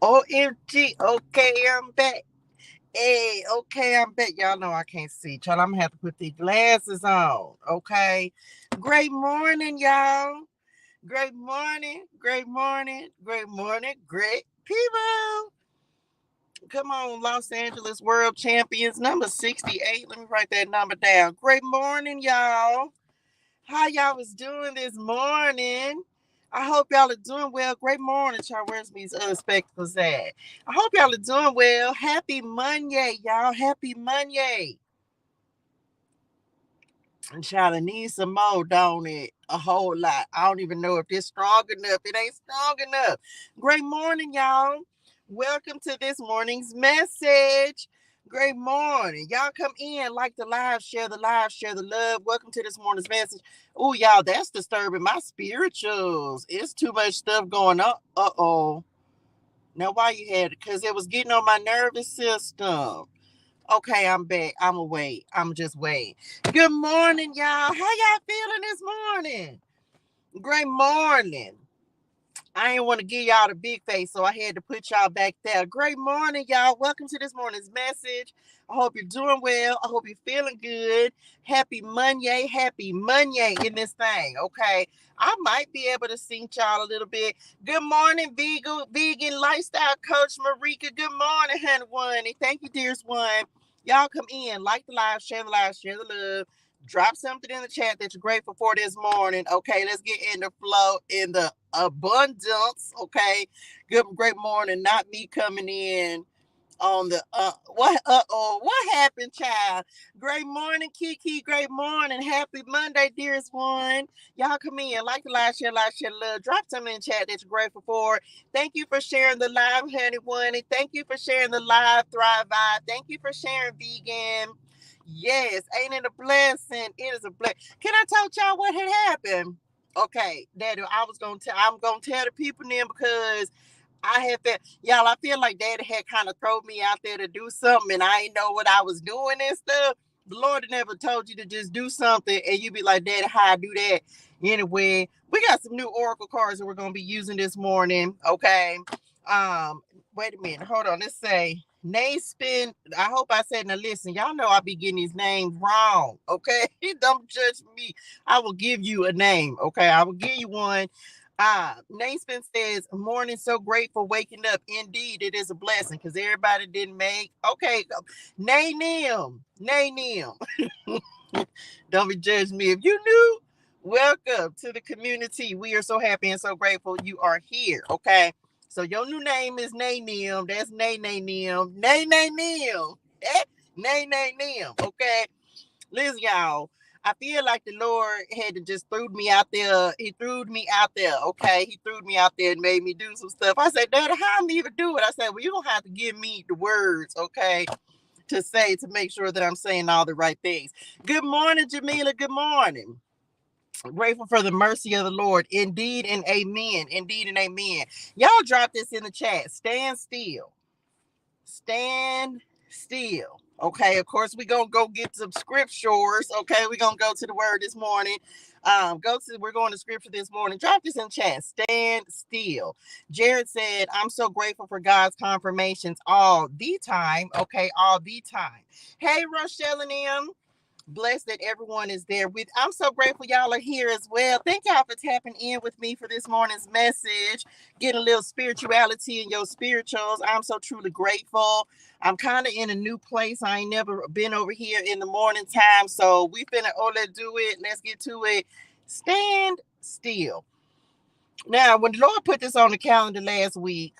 OMG. Okay, I'm back. Hey, okay, I'm back. Y'all know I can't see. Child, I'm gonna have to put these glasses on. Okay. Great morning, y'all. Great morning. Great morning. Great morning. Great people. Come on, Los Angeles World Champions, number 68. Let me write that number down. Great morning, y'all. How y'all was doing this morning? I hope y'all are doing well. Great morning, child. Where's these spectacles at? I hope y'all are doing well. Happy Monday, y'all. Happy Monday. And child, I need some more, don't it? A whole lot. I don't even know if it's strong enough. It ain't strong enough. Great morning, y'all. Welcome to this morning's message. Great morning. Y'all come in, like the live, share the live, share the love. Welcome to this morning's message. Oh, y'all, that's disturbing my spirituals. It's too much stuff going on. Uh-oh. Now, why you had it? Because it was getting on my nervous system. Okay, I'm back. I'm away. I'm just wait. Good morning, y'all. How y'all feeling this morning? Great morning. I ain't want to give y'all the big face, so I had to put y'all back there. Great morning, y'all. Welcome to this morning's message. I hope you're doing well. I hope you're feeling good. Happy Monday. Happy Monday in this thing. Okay. I might be able to sing y'all a little bit. Good morning, vegan lifestyle coach Marika. Good morning, honey one. And thank you, dearest one. Y'all come in, like the live, share the love. Drop something in the chat that you're grateful for this morning. Okay, let's get in the flow, in the abundance. Okay, good, great morning. Not me coming in on the what happened, child? Great morning, Kiki. Great morning. Happy Monday, dearest one. Y'all come in, like the live, share, love. Drop something in the chat that you're grateful for. Thank you for sharing the live, honey one. And thank you for sharing the live Thrive Vibe. Thank you for sharing vegan. Yes, ain't it a blessing? It is a blessing. Can I tell y'all what had happened? Okay, Daddy, I'm gonna tell the people then because I had that, y'all. I feel like Daddy had kind of thrown me out there to do something, and I didn't know what I was doing and stuff. The Lord never told you to just do something, and you be like, Daddy, how I do that? Anyway, we got some new Oracle cards that we're gonna be using this morning. Okay. Wait a minute. Hold on. Let's say name spin. I hope I said, now listen, y'all know I be getting these names wrong. Okay. Don't judge me. I will give you a name. Okay. I will give you one. Naismith says, morning, so grateful waking up. Indeed, it is a blessing because everybody didn't make. Okay, name. Don't be judging me. If you knew, welcome to the community. We are so happy and so grateful you are here. Okay, so your new name is Naym. That's Naym. Naym. Naym. Okay. Listen, y'all. I feel like the Lord had to just threw me out there. He threw me out there. Okay. He threw me out there and made me do some stuff. I said, Daddy, how am I even do it? I said, well, you're going to have to give me the words, okay, to say to make sure that I'm saying all the right things. Good morning, Jamila. Good morning. Grateful for the mercy of the Lord. Indeed and amen. Indeed and amen. Y'all drop this in the chat. Stand still. Stand still. Okay, of course, we're gonna go get some scriptures. Okay, we're gonna go to the word this morning. We're going to scripture this morning. Drop this in chat. Stand still. Jared said, I'm so grateful for God's confirmations all the time. Okay, all the time. Hey, Rochelle and M. Blessed that everyone is there with. I'm so grateful y'all are here as well. Thank y'all for tapping in with me for this morning's message. Getting a little spirituality in your spirituals. I'm so truly grateful. I'm kind of in a new place. I ain't never been over here in the morning time. So we finna, let's do it. Let's get to it. Stand still. Now, when the Lord put this on the calendar last week,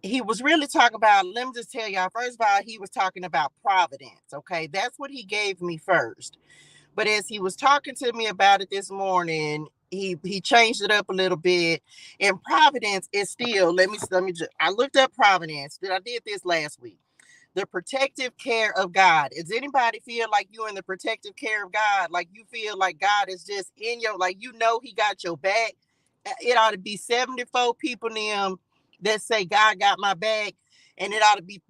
he was really talking about, let me just tell y'all, first of all, he was talking about providence. Okay, that's what he gave me first. But as he was talking to me about it this morning, he changed it up a little bit. And providence is still, I looked up providence. I did this last week. The protective care of God. Does anybody feel like you're in the protective care of God? Like you feel like God is just in your, like, you know, he got your back. It ought to be 74 people in them that say God got my back. And it ought to be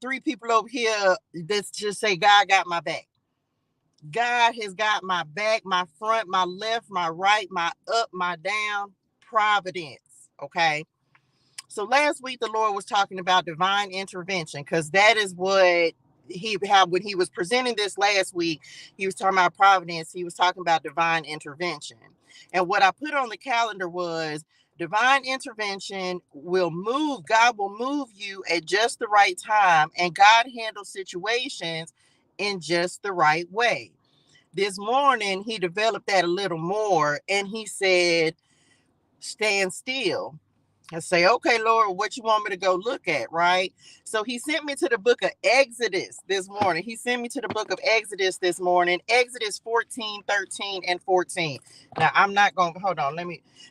3 people over here that just say God got my back. God has got my back, my front, my left, my right, my up, my down. Providence. Okay. So last week, the Lord was talking about divine intervention, because that is what he had when he was presenting this last week. He was talking about providence. He was talking about divine intervention. And what I put on the calendar was divine intervention will move. God will move you at just the right time, and God handles situations in just the right way. This morning, he developed that a little more, and he said, stand still. I say, okay, Lord, what you want me to go look at, right? So he sent me to the book of Exodus this morning. He sent me to the book of Exodus this morning, Exodus 14, 13, and 14. Now, I'm not going to, hold on,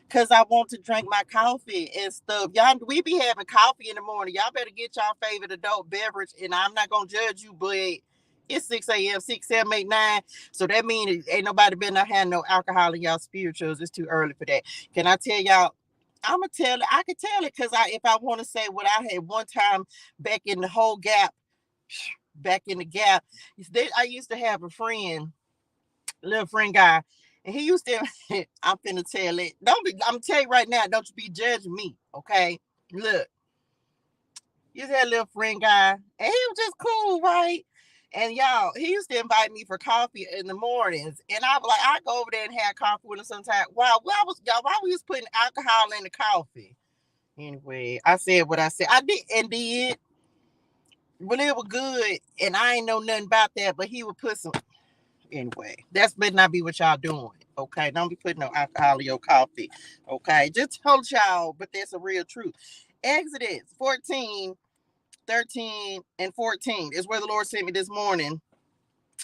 because I want to drink my coffee and stuff. Y'all, we be having coffee in the morning. Y'all better get y'all favorite adult beverage, and I'm not going to judge you, but it's 6 a.m., 6, 7, 8, 9. So that means ain't nobody been not have no alcohol in y'all spirituals. It's too early for that. Can I tell y'all? I'm gonna tell it. I can tell it, because if I want to say what I had one time back in the whole gap, back in the gap, I used to have a friend, little friend guy, and he used to. I'm finna tell it. Don't be. I'm tell you right now. Don't you be judging me, okay? Look, you had a little friend guy, and he was just cool, right? And y'all, he used to invite me for coffee in the mornings, and I was like, I go over there and have coffee with him sometimes. Wow, why was putting alcohol in the coffee? Anyway, I said what I said. I did, but it was good, and I ain't know nothing about that. But he would put some. Anyway, that's better not be what y'all doing. Okay, don't be putting no alcohol in your coffee. Okay, just told y'all, but that's a real truth. Exodus 14, 13, and 14 is where the Lord sent me this morning.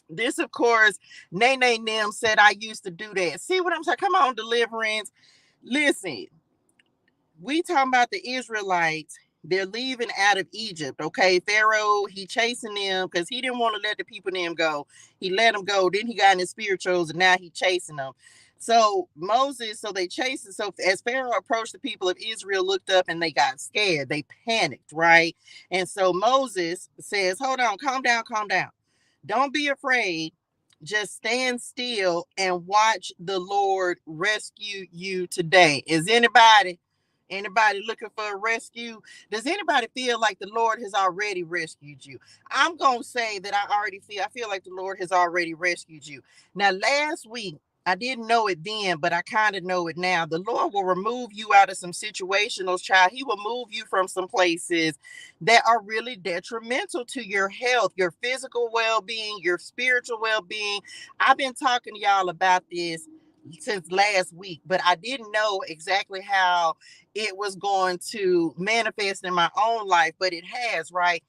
This, of course, Nene Nim said I used to do that. See what I'm saying? Come on, deliverance. Listen, we talking about the Israelites. They're leaving out of Egypt. Okay, Pharaoh, he chasing them because he didn't want to let the people them go. He let them go. Then he got in his spirituals, and now he chasing them. So Moses, so they chasing. So as Pharaoh approached, the people of Israel looked up and they got scared. They panicked, right? And so Moses says, "Hold on, calm down, calm down. Don't be afraid. Just stand still and watch the Lord rescue you today." Is anybody looking for a rescue? Does anybody feel like the Lord has already rescued you? I'm going to say that I feel like the Lord has already rescued you. Now, last week, I didn't know it then, but I kind of know it now. The Lord will remove you out of some situations, child. He will move you from some places that are really detrimental to your health, your physical well-being, your spiritual well-being. I've been talking to y'all about this since last week, but I didn't know exactly how it was going to manifest in my own life, but it has, right?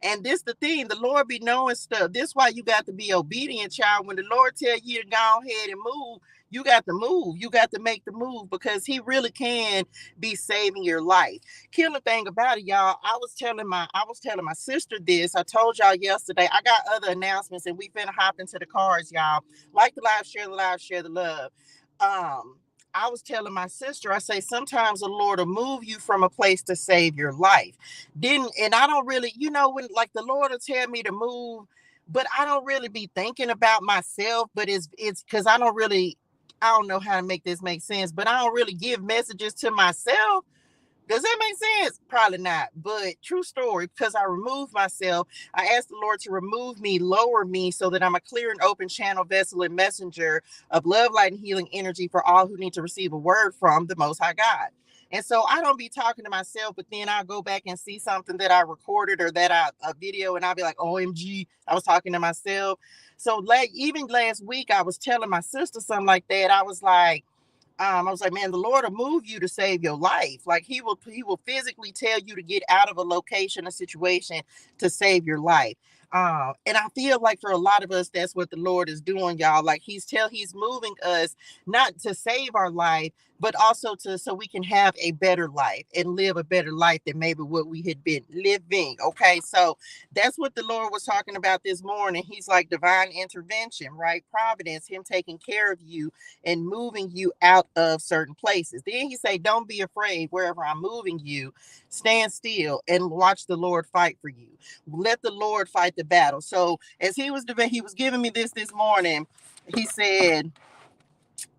And this the thing, the Lord be knowing stuff. This why you got to be obedient, child. When the Lord tell you to go ahead and move, you got to move. You got to make the move, because he really can be saving your life. Killer thing about it, y'all, I was telling my sister this. I told y'all yesterday. I got other announcements, and we finna hop into the cars, y'all. Like the live, share the love. Um, I was telling my sister, I say, sometimes the Lord will move you from a place to save your life. And I don't really, when like the Lord will tell me to move, but I don't really be thinking about myself. But it's because I don't know how to make this make sense, but I don't really give messages to myself. Does that make sense? Probably not. But true story, because I removed myself, I asked the Lord to remove me, lower me, so that I'm a clear and open channel, vessel, and messenger of love, light, and healing energy for all who need to receive a word from the Most High God. And so I don't be talking to myself, but then I'll go back and see something that I recorded or a video, and I'll be like, OMG, I was talking to myself. So even last week, I was telling my sister something like that. I was like, man, the Lord will move you to save your life. Like he will physically tell you to get out of a location, a situation to save your life. And I feel like for a lot of us, that's what the Lord is doing, y'all. Like he's moving us not to save our life, but also so we can have a better life and live a better life than maybe what we had been living. Okay. So that's what the Lord was talking about this morning. He's like divine intervention, right? Providence, him taking care of you and moving you out of certain places. Then he say, don't be afraid wherever I'm moving you. Stand still and watch the Lord fight for you. Let the Lord fight the battle. So as he was giving me this morning, he said,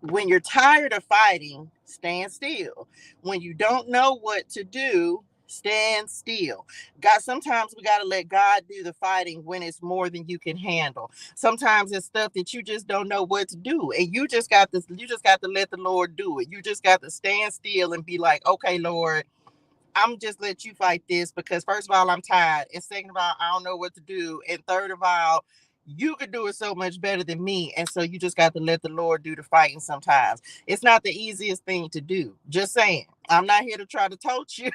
when you're tired of fighting, stand still. When you don't know what to do, Stand still. God, sometimes we got to let God do the fighting when it's more than you can handle. Sometimes it's stuff that you just don't know what to do. And you just got to let the Lord do it. You just got to stand still and be like, okay, Lord, I'm just let you fight this because first of all, I'm tired. And second of all, I don't know what to do. And third of all, you could do it so much better than me. And so you just got to let the Lord do the fighting sometimes. It's not the easiest thing to do. Just saying. I'm not here to try to told you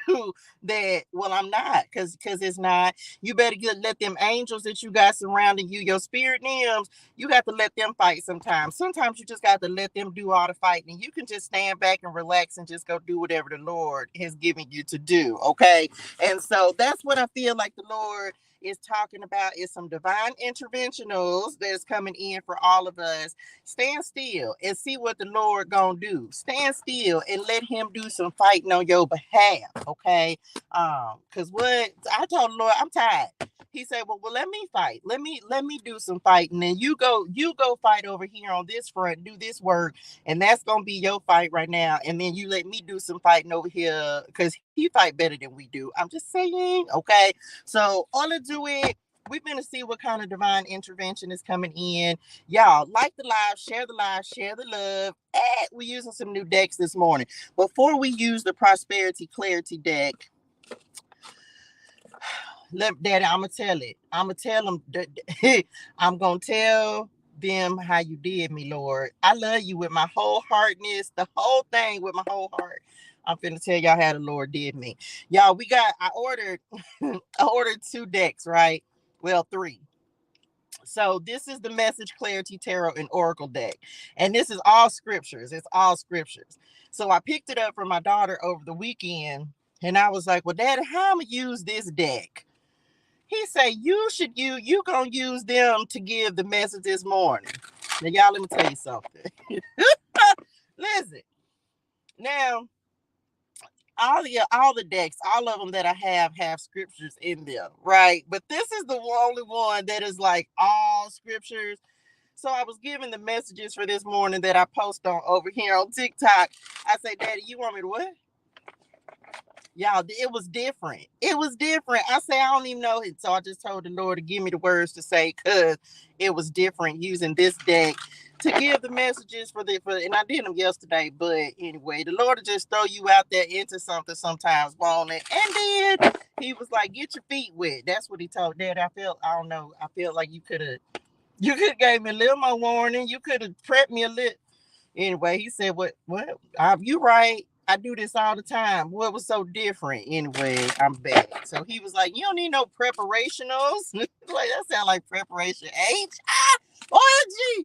that, well, I'm not, because it's not. You better let them angels that you got surrounding you, your spirit names, you got to let them fight sometimes. Sometimes you just got to let them do all the fighting. You can just stand back and relax and just go do whatever the Lord has given you to do. Okay. And so that's what I feel like the Lord is talking about, is some divine interventionals that's coming in for all of us. Stand still and see what the Lord gonna do. Stand still and let him do some fighting on your behalf. Okay. Because what I told the Lord, I'm tired. He said, well, let me fight. Let me do some fighting. And you go fight over here on this front, do this work, and that's gonna be your fight right now. And then you let me do some fighting over here because he fight better than we do. I'm just saying, okay. So all to do it. We're going to see what kind of divine intervention is coming in. Y'all, like the live, share the love. And we're using some new decks this morning. Before we use the Prosperity Clarity deck, Daddy, I'm going to tell it. I'm going to tell them. I'm going to tell them how you did me, Lord. I love you with my whole heartness, the whole thing with my whole heart. I'm finna tell y'all how the Lord did me. Y'all, I ordered 2 decks, right? Well, 3. So this is the Message ClariTEA Tarot and Oracle deck. And this is all scriptures. It's all scriptures. So I picked it up from my daughter over the weekend. And I was like, well, Daddy, how am I use this deck? He said, you gonna use them to give the message this morning. Now, y'all, let me tell you something. Listen. Now, all the decks, all of them that I have scriptures in them, right? But this is the only one that is like all scriptures. So I was given the messages for this morning that I post on over here on TikTok. I say, Daddy, you want me to what? Y'all, it was different. It was different. I say, I don't even know it. So I just told the Lord to give me the words to say, because it was different using this deck to give the messages and I did them yesterday. But anyway, the Lord will just throw you out there into something sometimes, won't it? And then he was like, get your feet wet. That's what he told Dad. I don't know. I feel like you could have gave me a little more warning. You could have prepped me a little. Anyway, he said, what? You right. I do this all the time. What was so different? Anyway, I'm back. So he was like, you don't need no preparationals. Like, that sound like preparation. OMG.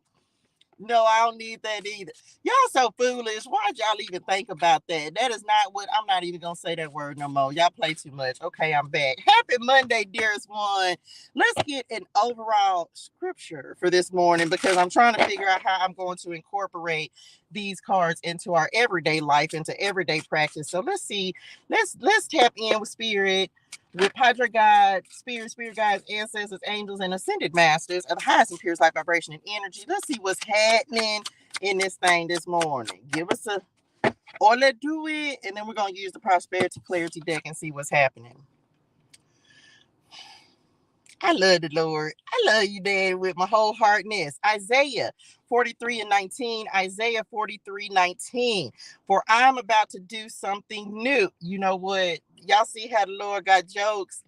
No, I don't need that either. Y'all so foolish. Why'd y'all even think about that? That is not what, I'm not even going to say that word no more. Y'all play too much. Okay, I'm back. Happy Monday, dearest one. Let's get an overall scripture for this morning because I'm trying to figure out how I'm going to incorporate these cards into our everyday life, into everyday practice. So let's see. Let's tap in with spirit, with Padre God, spirit guides, ancestors, angels, and ascended masters of the highest and purest light vibration and energy. Let's see what's happening in this thing this morning. Give us or let's do it, and then we're going to use the Prosperity Clarity deck and see what's happening. I love the Lord. I love you, Dad, with my whole heartness. Isaiah 43:19. Isaiah 43:19. For I'm about to do something new. You know what? Y'all see how the Lord got jokes?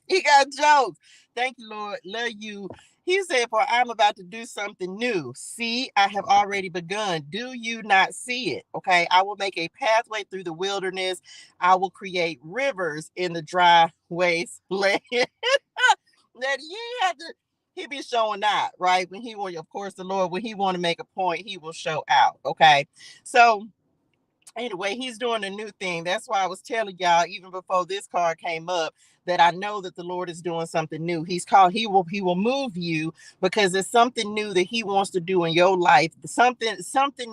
He got jokes. Thank you, Lord. Love you. He said, for I'm about to do something new. See, I have already begun. Do you not see it? Okay. I will make a pathway through the wilderness. I will create rivers in the dry wasteland. That he had to, he be showing out, right? When he will, of course, the Lord, when he want to make a point, he will show out. Okay. So anyway, he's doing a new thing. That's why I was telling y'all, even before this card came up, that I know that the Lord is doing something new. He will move you because it's something new that he wants to do in your life. Something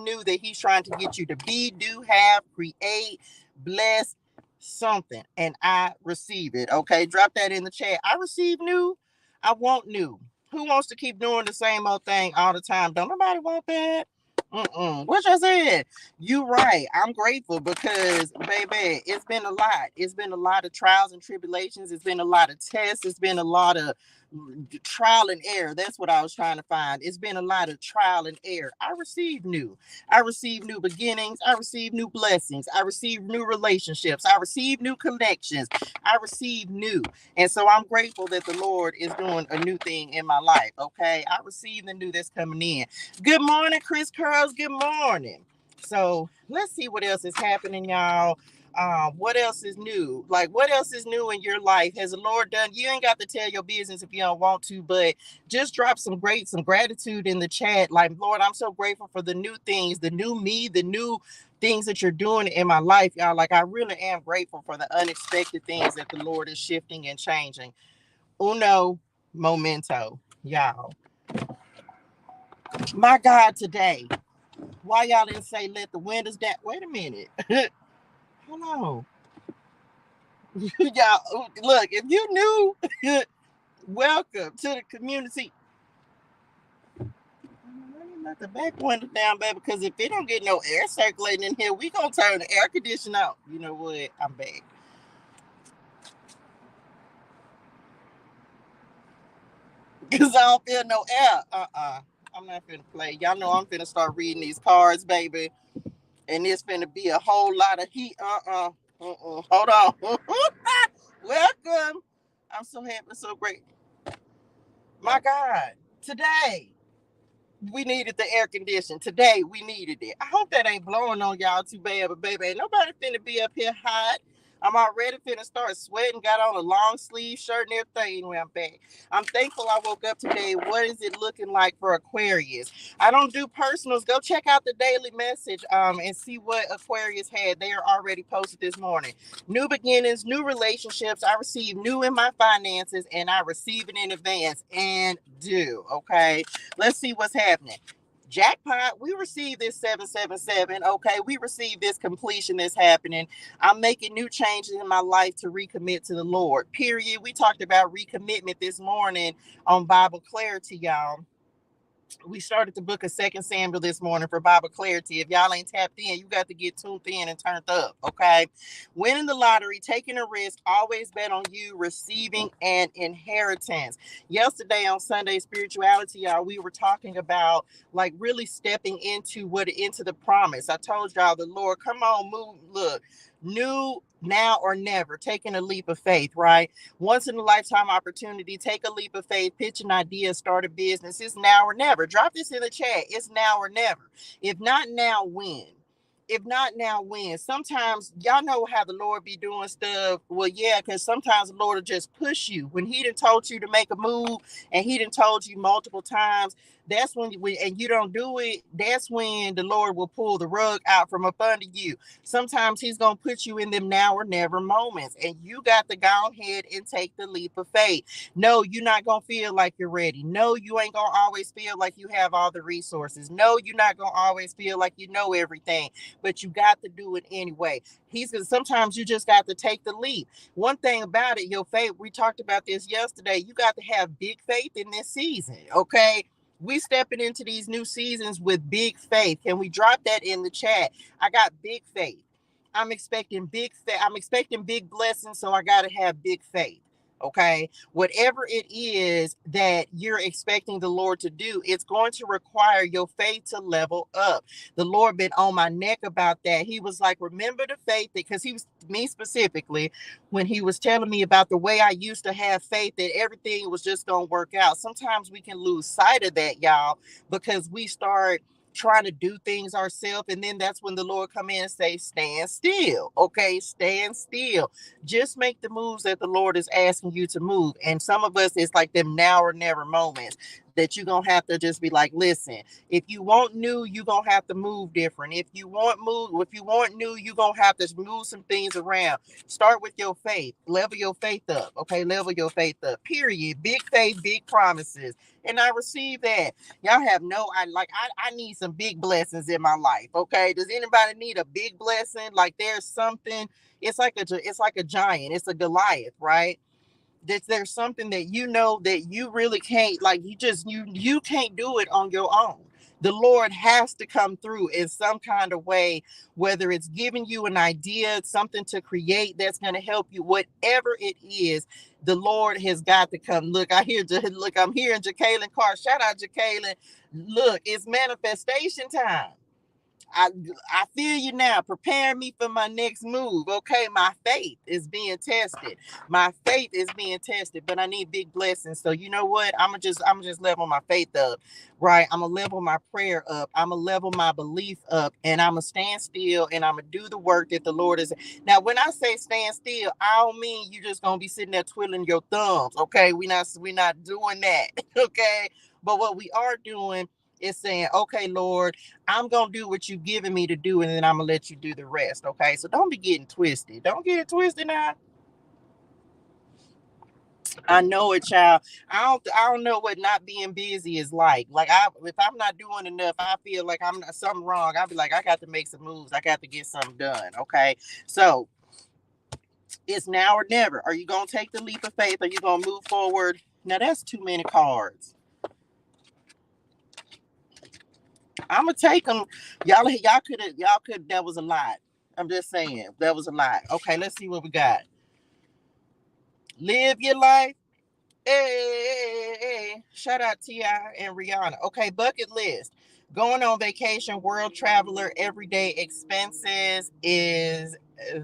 new that he's trying to get you to be, do, have, create, bless, something. And I receive it. Okay. Drop that in the chat. I receive new. I want new. Who wants to keep doing the same old thing all the time? Don't nobody want that. What I said? You right. I'm grateful because, baby, it's been a lot. It's been a lot of trials and tribulations. It's been a lot of tests. It's been a lot of trial and error. That's what I was trying to find. It's been a lot of trial and error. I received new. I received new beginnings. I received new blessings. I received new relationships. I received new connections. I received new. And so I'm grateful that the Lord is doing a new thing in my life. Okay. I received the new that's coming in. Good morning, Chris Curls. Good morning. So let's see what else is happening, y'all. What else is new? Like, what else is new in your life? Has the Lord done? You ain't got to tell your business if you don't want to, but just drop some gratitude in the chat. Like, Lord, I'm so grateful for the new things, the new me, the new things that you're doing in my life, y'all. Like, I really am grateful for the unexpected things that the Lord is shifting and changing. Uno momento, y'all. My God, today. Why y'all didn't say let the windows down? Wait a minute. Hold on. Y'all, look, if you knew, welcome to the community. Let the back window down, baby, because if it don't get no air circulating in here, we gonna turn the air conditioner out. You know what? I'm back. Because I don't feel no air. I'm not finna play. Y'all know I'm finna start reading these cards, baby. And it's finna be a whole lot of heat. Hold on. Welcome. I'm so happy, so great. My God, today we needed the air condition. Today we needed it. I hope that ain't blowing on y'all too bad, but baby, ain't nobody finna be up here hot. I'm already finna start sweating, got on a long sleeve shirt and everything when I'm back. I'm thankful I woke up today. What is it looking like for Aquarius? I don't do personals. Go check out the daily message and see what Aquarius had. They are already posted this morning. New beginnings, new relationships. I receive new in my finances and I receive it in advance and do. Okay. Let's see what's happening. Jackpot, we received this 777. Okay, we received this completion that's happening. I'm making new changes in my life to recommit to the Lord. Period. We talked about recommitment this morning on Bible Clarity, y'all. We started the book of Second Samuel this morning for Bible Clarity. If y'all ain't tapped in, you got to get tuned in and turned up. Okay. Winning the lottery, taking a risk, always bet on you, receiving an inheritance. Yesterday on Sunday Spirituality, y'all, we were talking about like really stepping into the promise. I told y'all the Lord, come on, move, look, new now or never, taking a leap of faith, right? Once in a lifetime opportunity, take a leap of faith, pitch an idea, start a business. It's now or never. Drop this in the chat. It's now or never. If not now, when? If not now, when? Sometimes y'all know how the Lord be doing stuff. Well, yeah, because sometimes the Lord will just push you. When he done told you to make a move and he done told you multiple times, that's when and you don't do it, that's when the Lord will pull the rug out from up under you. Sometimes he's going to put you in them now or never moments, and you got to go ahead and take the leap of faith. No, you're not going to feel like you're ready. No, you ain't going to always feel like you have all the resources. No, you're not going to always feel like you know everything, but you got to do it anyway. He's going to, sometimes you just got to take the leap. One thing about it, your faith, we talked about this yesterday, you got to have big faith in this season, okay? We stepping into these new seasons with big faith. Can we drop that in the chat? I got big faith. I'm expecting big faith. I'm expecting big blessings, so I got to have big faith. Okay, whatever it is that you're expecting the Lord to do, it's going to require your faith to level up. The Lord been on my neck about that. He was like, remember the faith, because he was, me specifically, when he was telling me about the way I used to have faith that everything was just gonna work out. Sometimes we can lose sight of that, y'all, because we start trying to do things ourselves, and then that's when the Lord come in and say, stand still. Okay, stand still. Just make the moves that the Lord is asking you to move. And some of us, it's like them now or never moments that you're gonna have to just be like, listen, if you want new, you're gonna have to move different. If you want new, you're gonna have to move some things around. Start with your faith. Level your faith up. Okay, level your faith up. Period. Big faith, big promises. And I receive that. Y'all have no, I need some big blessings in my life. Okay. Does anybody need a big blessing? Like there's something, it's like a giant, it's a Goliath, right? There's something that you know that you really can't, like you can't do it on your own. The Lord has to come through in some kind of way, whether it's giving you an idea, something to create that's going to help you, whatever it is. The Lord has got to come. Look, I'm hearing Jacqueline Carr. Shout out Jacqueline. Look, it's manifestation time. I I feel you now. Prepare me for my next move. Okay, my faith is being tested. My faith is being tested, but I need big blessings. So you know what? I'm just level my faith up, right? I'm gonna level my prayer up. I'm gonna level my belief up, and I'm gonna stand still and I'm gonna do the work that the Lord is. Now, when I say stand still, I don't mean you just gonna be sitting there twiddling your thumbs. Okay, we not doing that. Okay, but what we are doing is saying, okay, Lord, I'm going to do what you've given me to do, and then I'm going to let you do the rest. Okay. So don't be getting twisted. Don't get it twisted now. I know it, child. I don't know what not being busy is like. If I'm not doing enough, I feel like I'm not something wrong. I'll be like, I got to make some moves. I got to get something done. Okay. So it's now or never. Are you going to take the leap of faith? Are you going to move forward? Now that's too many cards. I'm gonna take them. Y'all could. That was a lot. I'm just saying that was a lot. Okay, let's see what we got. Live your life. Hey, shout out T.I. and Rihanna. Okay, bucket list. Going on vacation, world traveler, everyday expenses is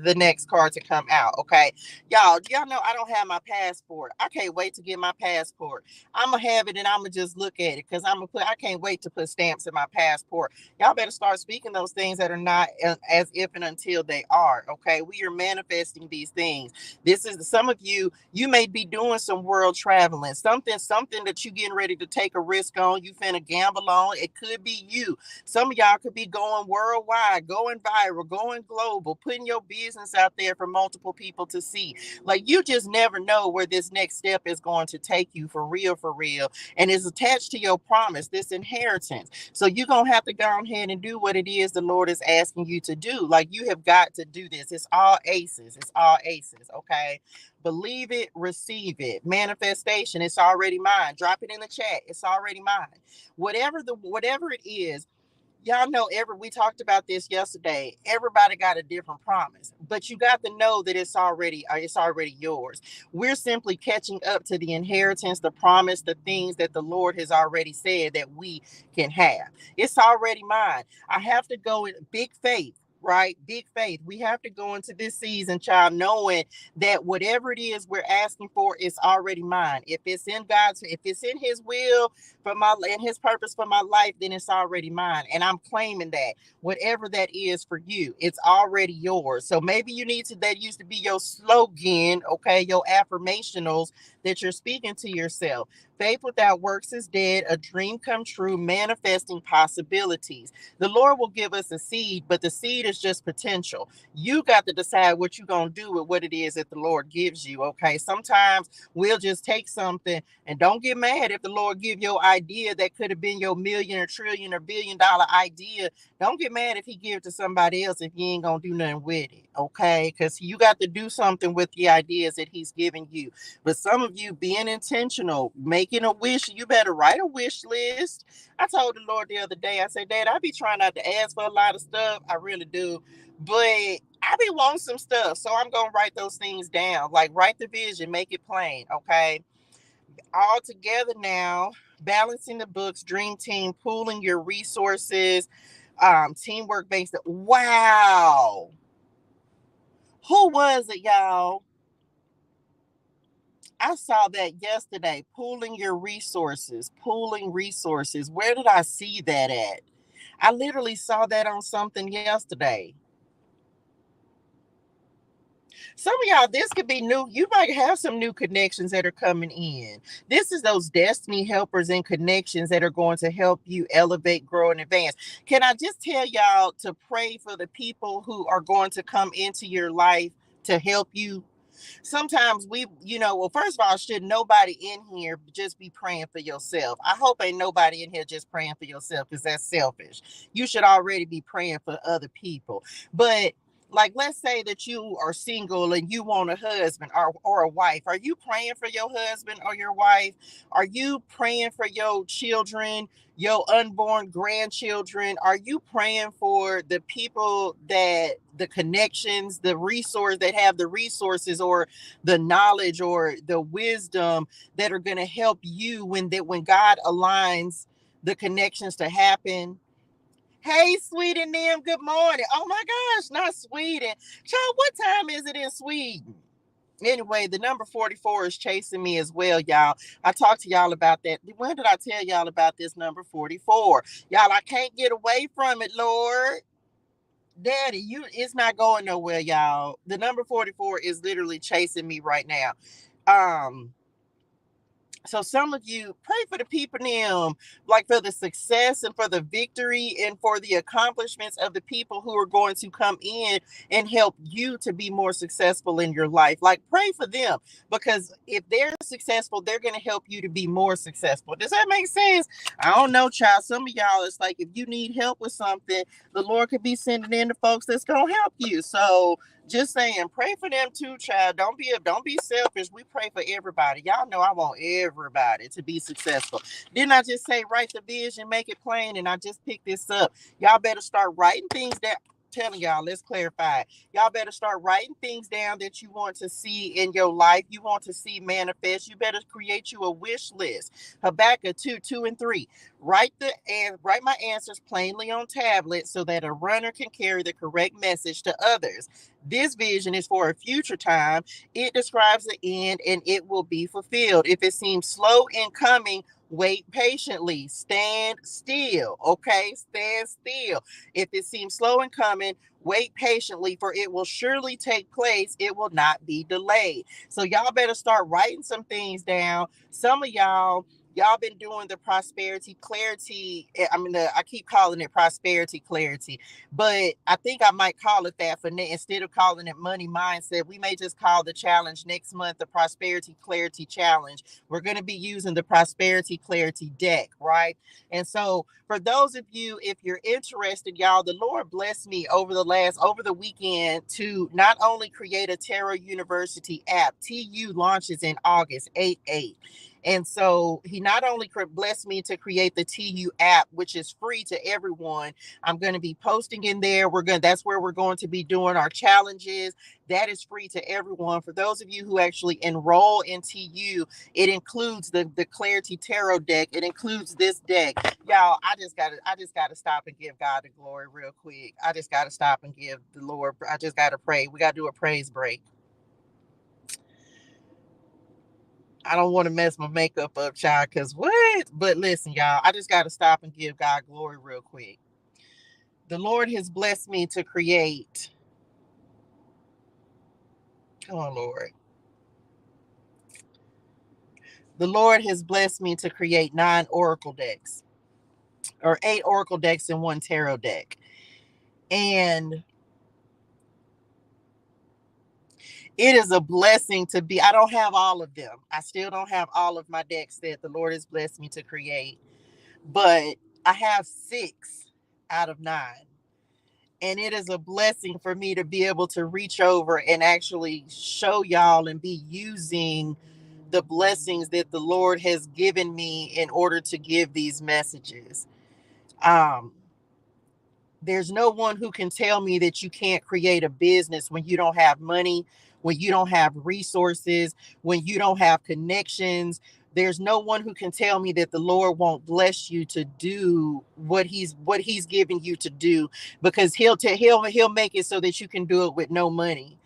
the next card to come out. Okay, y'all know I don't have my passport. I can't wait to get my passport. I'm gonna have it and I'm gonna just look at it because I can't wait to put stamps in my passport. Y'all better start speaking those things that are not as if and until they are. Okay, we are manifesting these things. This is some of you may be doing some world traveling, something that you getting ready to take a risk on. You finna gamble on. It could be you. Some of y'all could be going worldwide, going viral, going global, putting your business out there for multiple people to see. Like you just never know where this next step is going to take you for real, for real. And it's attached to your promise, this inheritance. So you're gonna have to go ahead and do what it is the Lord is asking you to do. Like you have got to do this. It's all aces. It's all aces. Okay. Believe it, receive it. Manifestation, it's already mine. Drop it in the chat. It's already mine. Whatever it is, y'all know we talked about this yesterday. Everybody got a different promise, but you got to know that it's already yours. We're simply catching up to the inheritance, the promise, the things that the Lord has already said that we can have. It's already mine. I have to go in big faith. Right, big faith. We have to go into this season, child, knowing that whatever it is we're asking for is already mine. If it's in His will for my and His purpose for my life, then it's already mine. And I'm claiming that whatever that is for you, it's already yours. So maybe that used to be your slogan, okay, your affirmationals that you're speaking to yourself. Faith without works is dead, a dream come true, manifesting possibilities. The Lord will give us a seed, but the seed is just potential. You got to decide what you're going to do with what it is that the Lord gives you, okay? Sometimes we'll just take something, and don't get mad if the Lord give your idea that could have been your million or trillion or $1 billion idea. Don't get mad if He give it to somebody else if you ain't going to do nothing with it, okay? Because you got to do something with the ideas that He's giving you. But some of you being intentional, making a wish, you better write a wish list. I told the Lord the other day, I said, Dad, I be trying not to ask for a lot of stuff. I really do. But I be wanting some stuff. So I'm going to write those things down. Like write the vision, make it plain. Okay. All together now, balancing the books, dream team, pooling your resources, teamwork based. Wow. Who was it, y'all? I saw that yesterday. Pooling your resources, pooling resources. Where did I see that at? I literally saw that on something yesterday. Some of y'all, this could be new. You might have some new connections that are coming in. This is those destiny helpers and connections that are going to help you elevate, grow, and advance. Can I just tell y'all to pray for the people who are going to come into your life to help you? Sometimes well, first of all, should nobody in here just be praying for yourself? I hope ain't nobody in here just praying for yourself because that's selfish. You should already be praying for other people. But Like, let's say that you are single and you want a husband or a wife. Are you praying for your husband or your wife? Are you praying for your children, your unborn grandchildren? Are you praying for the people that the connections, the resource that have the resources or the knowledge or the wisdom that are going to help you when God aligns the connections to happen? Hey, Sweden, them, good morning. Oh my gosh, not Sweden. Child, what time is it in Sweden? Anyway, the number 44 is chasing me as well, y'all. I talked to y'all about that. When did I tell y'all about this number 44? Y'all, I can't get away from it, Lord. Daddy, it's not going nowhere, y'all. The number 44 is literally chasing me right now. So some of you pray for the people them, like for the success and for the victory and for the accomplishments of the people who are going to come in and help you to be more successful in your life. Like, pray for them, because if they're successful, they're going to help you to be more successful. Does that make sense? I don't know, child. Some of y'all, it's like if you need help with something, the Lord could be sending in the folks that's going to help you. So just saying, pray for them too, child. Don't be selfish. We pray for everybody. Y'all know I want everybody to be successful. Didn't I just say write the vision, make it plain? And I just picked this up. Y'all better start writing things that telling y'all, let's clarify. Y'all better start writing things down that you want to see in your life, you want to see manifest. You better create you a wish list. Habakkuk 2:2 and 3. Write my answers plainly on tablets so that a runner can carry the correct message to others. This vision is for a future time. It describes the end and it will be fulfilled. If it seems slow in coming, wait patiently. Stand still. Okay? Stand still. If it seems slow in coming, wait patiently, for it will surely take place. It will not be delayed. So y'all better start writing some things down. Some of y'all been doing the prosperity clarity. I keep calling it prosperity clarity, but I think I might call it that instead of calling it money mindset. We may just call the challenge next month the prosperity clarity challenge. We're going to be using the prosperity clarity deck, right? And so for those of you, if you're interested, y'all, the Lord blessed me over the weekend to not only create a Tarot University app. TU launches in August 8/8. And so he not only blessed me to create the TU app, which is free to everyone. I'm going to be posting in there. That's where we're going to be doing our challenges. That is free to everyone. For those of you who actually enroll in TU, it includes the ClariTEA Tarot Deck. It includes this deck. Y'all, I just gotta stop and give God the glory real quick. I just gotta stop and give the Lord. I just gotta pray. We gotta do a praise break. I don't want to mess my makeup up, child, because what? But listen, y'all, I just got to stop and give God glory real quick. The Lord has blessed me to create. Come on, Lord. The Lord has blessed me to create 9 oracle decks, or 8 oracle decks and 1 tarot deck. And it is a blessing I don't have all of them. I still don't have all of my decks that the Lord has blessed me to create, but I have 6 out of 9. And it is a blessing for me to be able to reach over and actually show y'all and be using the blessings that the Lord has given me in order to give these messages. Um, there's no one who can tell me that you can't create a business when you don't have money, when you don't have resources, when you don't have connections. There's no one who can tell me that the Lord won't bless you to do what he's giving you to do, because he'll make it so that you can do it with no money.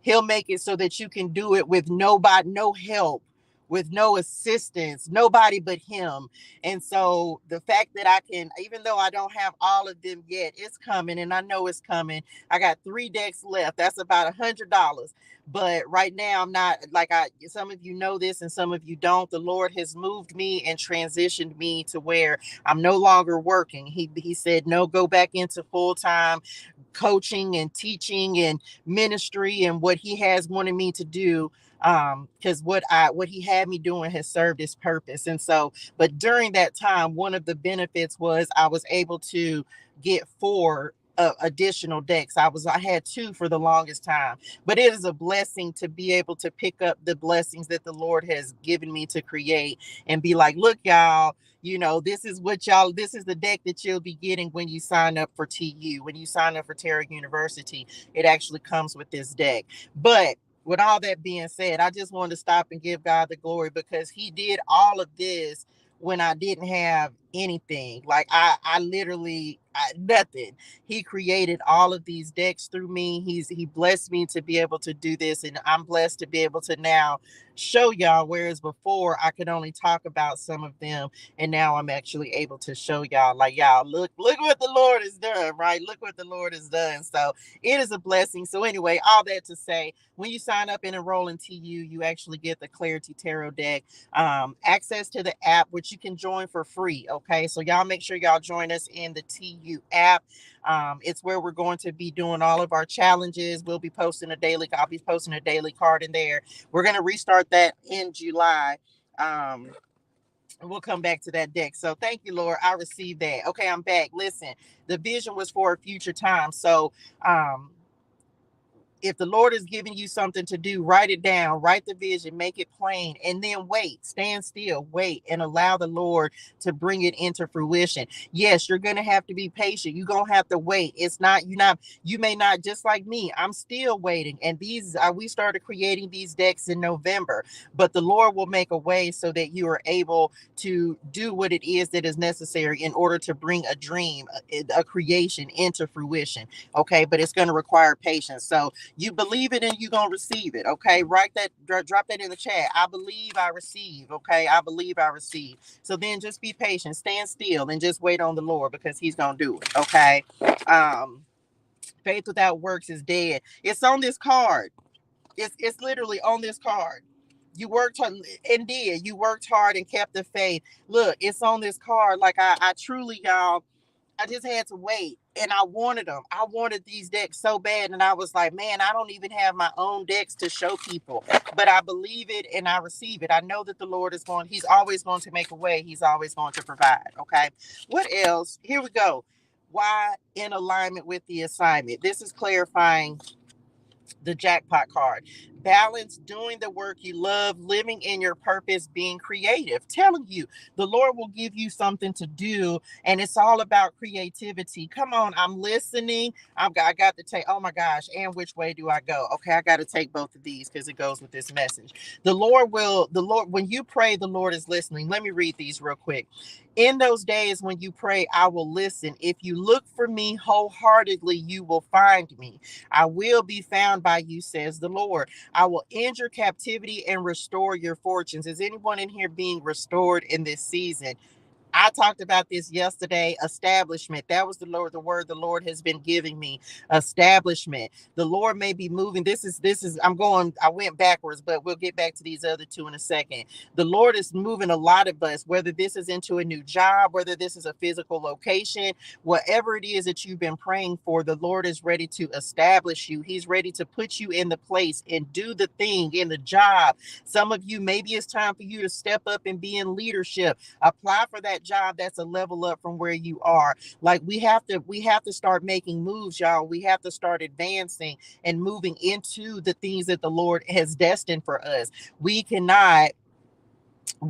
He'll make it so that you can do it with nobody, no help, with no assistance, nobody but him. And so the fact that I can, even though I don't have all of them yet, it's coming, and I know it's coming. I got 3 decks left. That's about $100. But right now, I'm not some of you know this and some of you don't. The Lord has moved me and transitioned me to where I'm no longer working. He said, no, go back into full-time coaching and teaching and ministry and what he has wanted me to do, because what he had me doing has served his purpose. And so, but during that time, one of the benefits was I was able to get 4 additional decks. I had two for the longest time, but it is a blessing to be able to pick up the blessings that the Lord has given me to create and be like, look, y'all, this is this is the deck that you'll be getting when you sign up for TU. When you sign up for Tarot University, it actually comes with this deck. But with all that being said, I just wanted to stop and give God the glory, because he did all of this when I didn't have anything. Like I literally nothing. He created all of these decks through me. He blessed me to be able to do this, and I'm blessed to be able to now show y'all, whereas before I could only talk about some of them, and now I'm actually able to show y'all, like, y'all, look what the Lord has done, right? Look what the Lord has done. So it is a blessing. So anyway, all that to say, when you sign up and enroll in TU, you actually get the ClariTEA Tarot Deck, access to the app, which you can join for free. Okay, so y'all make sure y'all join us in the TU app. It's where we're going to be doing all of our challenges. I'll be posting a daily card in there. We're going to restart that in July. We'll come back to that deck. So thank you, Lord. I received that. Okay, I'm back. Listen, the vision was for a future time. So if the Lord is giving you something to do, write it down, write the vision, make it plain, and then wait, stand still, wait, and allow the Lord to bring it into fruition. Yes, you're going to have to be patient. You're going to have to wait. You may not, just like me, I'm still waiting. And we started creating these decks in November, but the Lord will make a way so that you are able to do what it is that is necessary in order to bring a dream, a creation into fruition. Okay. But it's going to require patience. So, you believe it and you're going to receive it. Okay. Write that, drop that in the chat. I believe I receive. Okay. I believe I receive. So then just be patient, stand still, and just wait on the Lord, because he's going to do it. Okay. Faith without works is dead. It's on this card. It's literally on this card. You worked hard, indeed. You worked hard and kept the faith. Look, it's on this card. Like I truly, y'all, I just had to wait, and I wanted them. I wanted these decks so bad, and I was like, man, I don't even have my own decks to show people, but I believe it and I receive it. I know that the Lord he's always going to make a way. He's always going to provide. Okay. What else? Here we go. Why in alignment with the assignment? This is clarifying the jackpot card. Balance, doing the work you love, living in your purpose, being creative. Telling you, the Lord will give you something to do, and it's all about creativity. Come on, I'm listening. I got to take, oh my gosh, and which way do I go? Okay, I got to take both of these because it goes with this message. The Lord, when you pray, the Lord is listening. Let me read these real quick. In those days when you pray, I will listen. If you look for me wholeheartedly, you will find me. I will be found by you, says the Lord. I will end your captivity and restore your fortunes. Is anyone in here being restored in this season? I talked about this yesterday. Establishment. That was the word the Lord has been giving me. Establishment. The Lord may be moving. I went backwards, but we'll get back to these other two in a second. The Lord is moving a lot of us, whether this is into a new job, whether this is a physical location, whatever it is that you've been praying for, the Lord is ready to establish you. He's ready to put you in the place and do the thing in the job. Some of you, maybe it's time for you to step up and be in leadership. Apply for that job that's a level up from where you are. Like we have to start making moves, y'all. We have to start advancing and moving into the things that the Lord has destined for us. We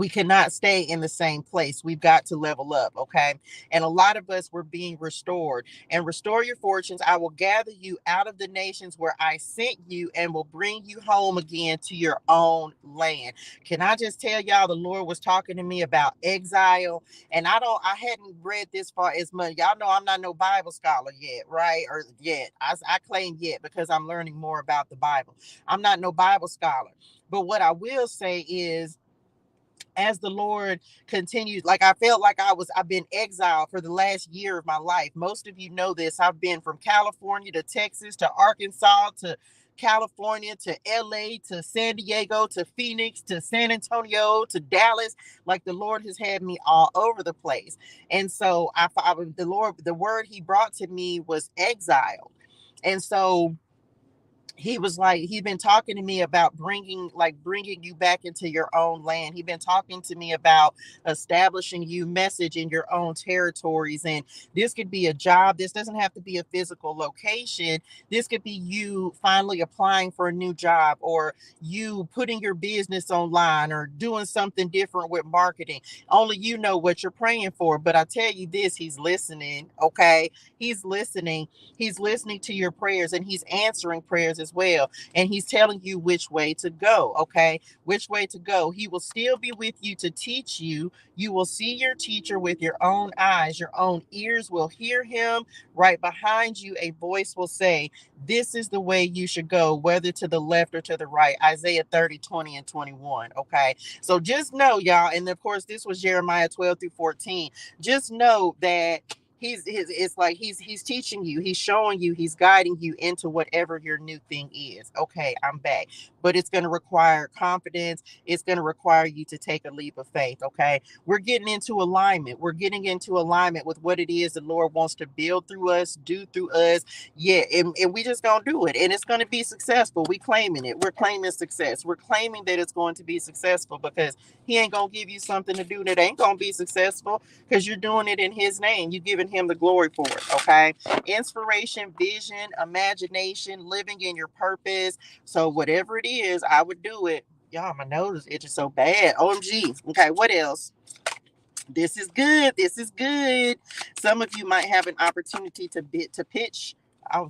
cannot stay in the same place. We've got to level up. Okay. And a lot of us were being restored. And restore your fortunes. I will gather you out of the nations where I sent you and will bring you home again to your own land. Can I just tell y'all, the Lord was talking to me about exile. And I hadn't read this far as much. Y'all know I'm not no Bible scholar yet, right? Or yet. I claim yet because I'm learning more about the Bible. I'm not no Bible scholar. But what I will say is, as the Lord continues, like I felt like I've been exiled for the last year of my life. Most of you know this. I've been from California to Texas to Arkansas to California to LA to San Diego to Phoenix to San Antonio to Dallas. Like the Lord has had me all over the place. And so the word he brought to me was exile. And so he was like, he's been talking to me about bringing you back into your own land. He's been talking to me about establishing you message in your own territories. And this could be a job. This doesn't have to be a physical location. This could be you finally applying for a new job, or you putting your business online, or doing something different with marketing. Only you know what you're praying for. But I tell you this, he's listening. Okay. He's listening. He's listening to your prayers, and he's answering prayers as well. And he's telling you which way to go. Okay. Which way to go. He will still be with you to teach you. You will see your teacher with your own eyes. Your own ears will hear him. Right behind you, a voice will say, this is the way you should go, whether to the left or to the right. Isaiah 30, 20, and 21. Okay. So just know, y'all. And of course, this was Jeremiah 12 through 14. Just know that it's like he's teaching you, he's showing you, he's guiding you into whatever your new thing is. Okay, I'm back. But it's going to require confidence. It's going to require you to take a leap of faith. Okay, we're getting into alignment. We're getting into alignment with what it is the Lord wants to build through us, do through us. Yeah, and we just gonna do it, and it's going to be successful. We claiming it. We're claiming success. We're claiming that it's going to be successful, because he ain't gonna give you something to do that ain't gonna be successful, because you're doing it in his name. You're giving him the glory for it. Okay. Inspiration, vision, imagination, living in your purpose. So whatever it is, I would do it. Y'all, my nose is itching so bad. OMG. Okay, what else? This is good. This is good. Some of you might have an opportunity to pitch. I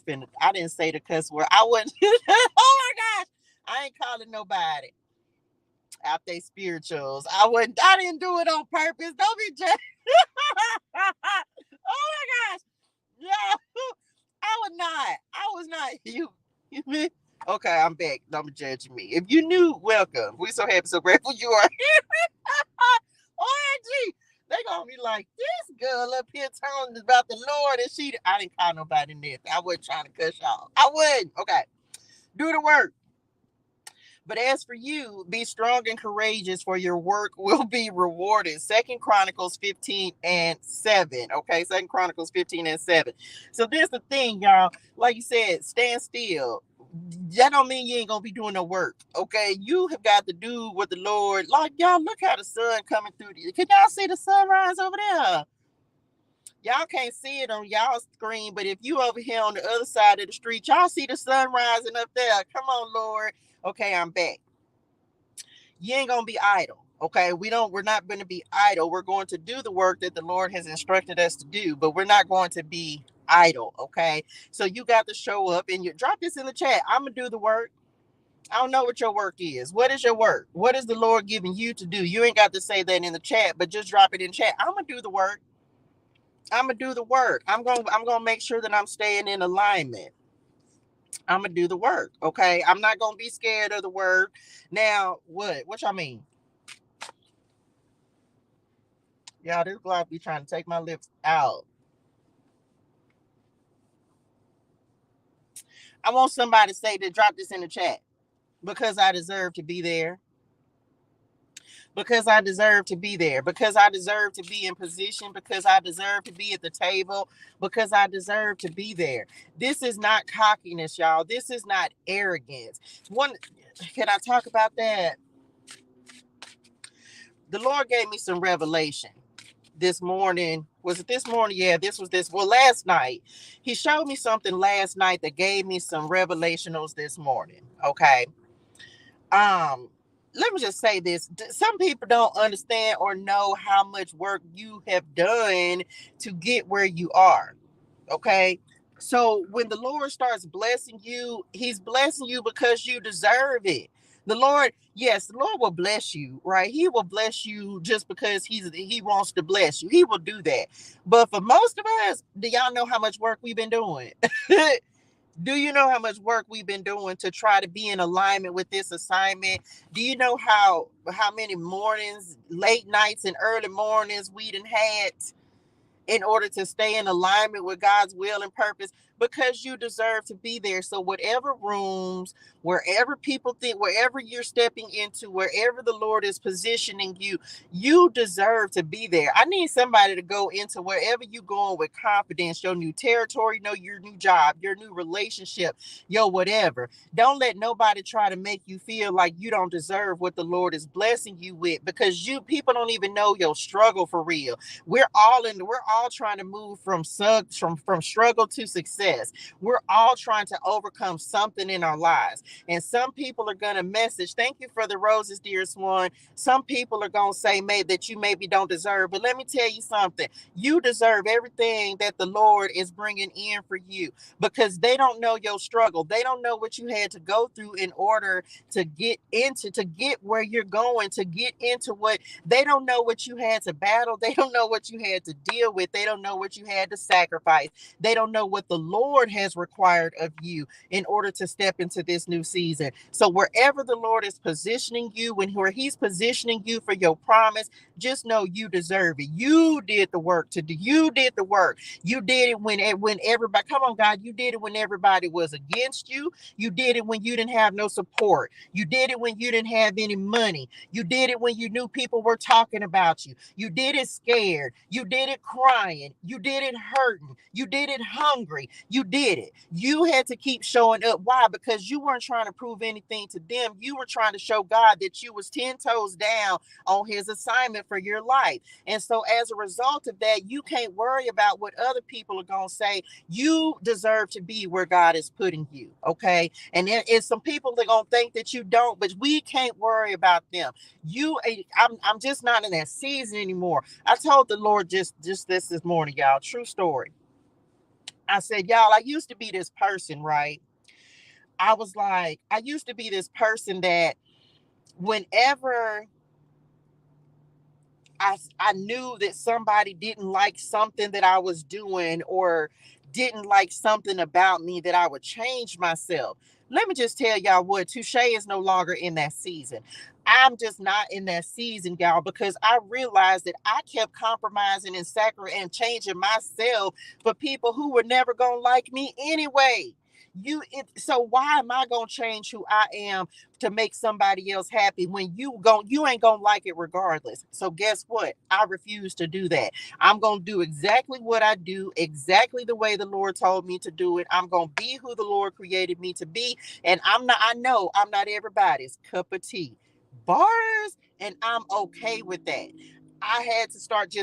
didn't say the cuss word. I wouldn't. Oh my gosh. I ain't calling nobody out they spirituals. I didn't do it on purpose. Don't be judging. Oh my gosh. Yeah. I would not. I was not. You me? Okay, I'm back. Don't judge me. If you knew, welcome. We're so happy, so grateful you are here. OMG. They gonna be like, this girl up here telling us about the Lord, and I didn't call nobody this. I wasn't trying to cuss y'all. I wouldn't. Okay. Do the work. But as for you, be strong and courageous, for your work will be rewarded. Second Chronicles 15 and 7. Okay, Second Chronicles 15 and 7. So there's the thing, y'all. Like you said, stand still. That don't mean you ain't gonna be doing no work. Okay, you have got to do what the Lord. Like, y'all, look how the sun coming through. Can y'all see the sunrise over there? Y'all can't see it on y'all screen, but if you over here on the other side of the street, y'all see the sun rising up there. Come on, Lord. Okay, I'm back. You ain't gonna be idle. Okay, we're not going to be idle. We're going to do the work that the Lord has instructed us to do, but we're not going to be idle. Okay, so you got to show up, and you drop this in the chat. I'm gonna do the work. I don't know what your work is. What is your work? What is the Lord giving you to do? You ain't got to say that in the chat, but just drop it in chat. I'm gonna do the work. I'm gonna do the work. I'm gonna make sure that I'm staying in alignment. I'm gonna do the work. Okay. I'm not gonna be scared of the word. Now, what y'all mean? Y'all, this glove be trying to take my lips out. I want somebody to say to drop this in the chat. Because I deserve to be there. Because I deserve to be there. Because I deserve to be in position. Because I deserve to be at the table. Because I deserve to be there. This is not cockiness, y'all. This is not arrogance. Can I talk about that? The Lord gave me some revelation this morning. Was it this morning? Yeah, last night. He showed me something last night that gave me some revelationals this morning. Okay. Let me just say this. Some people don't understand or know how much work you have done to get where you are. Okay. So when the Lord starts blessing you, he's blessing you because you deserve it. Yes, the Lord will bless you, right? He will bless you just because he wants to bless you. He will do that. But for most of us, do y'all know how much work we've been doing? Do you know how much work we've been doing to try to be in alignment with this assignment? Do you know how many mornings, late nights, and early mornings we done had in order to stay in alignment with God's will and purpose? because you deserve to be there. So whatever rooms, wherever people think, wherever you're stepping into, wherever the Lord is positioning you, you deserve to be there. I need somebody to go into wherever you going with confidence, your new territory, know your new job, your new relationship, your whatever. Don't let nobody try to make you feel like you don't deserve what the Lord is blessing you with, because you people don't even know your struggle for real. We're all trying to move from struggle to success. We're all trying to overcome something in our lives. And some people are gonna message, thank you for the roses, dear Swan. Some people are gonna say maybe that you maybe don't deserve, but let me tell you something. You deserve everything that the Lord is bringing in for you, because they don't know your struggle. They don't know what you had to go through in order to get where you're going, to get into what they don't know, what you had to battle. They don't know what you had to deal with. They don't know what you had to sacrifice. They don't know what the Lord has required of you in order to step into this new season. So wherever the Lord is positioning you, where he's positioning you for your promise, just know you deserve it. You did the work to do. You did the work. You did it when everybody, come on, God, you did it when everybody was against you. You did it when you didn't have no support. You did it when you didn't have any money. You did it when you knew people were talking about you. You did it scared. You did it crying. You did it hurting. You did it hungry. You did it. You had to keep showing up. Why? Because you weren't trying to prove anything to them. You were trying to show God that you was 10 toes down on his assignment for your life. And so as a result of that, you can't worry about what other people are going to say. You deserve to be where God is putting you. Okay. And there is some people that are going to think that you don't, but we can't worry about them. I'm just not in that season anymore. I told the Lord just this morning, y'all, true story. I said, y'all, I used to be this person, right? I used to be this person that whenever I knew that somebody didn't like something that I was doing, or didn't like something about me, that I would change myself. Let me just tell y'all what, Touche is no longer in that season. I'm just not in that season, y'all, because I realized that I kept compromising and sacrificing and changing myself for people who were never gonna like me anyway. So why am I gonna change who I am to make somebody else happy when you ain't gonna like it regardless? So guess what? I refuse to do that. I'm gonna do exactly what I do, exactly the way the Lord told me to do it. I'm gonna be who the Lord created me to be. And I know I'm not everybody's cup of tea. Bars, and I'm okay with that. I had to start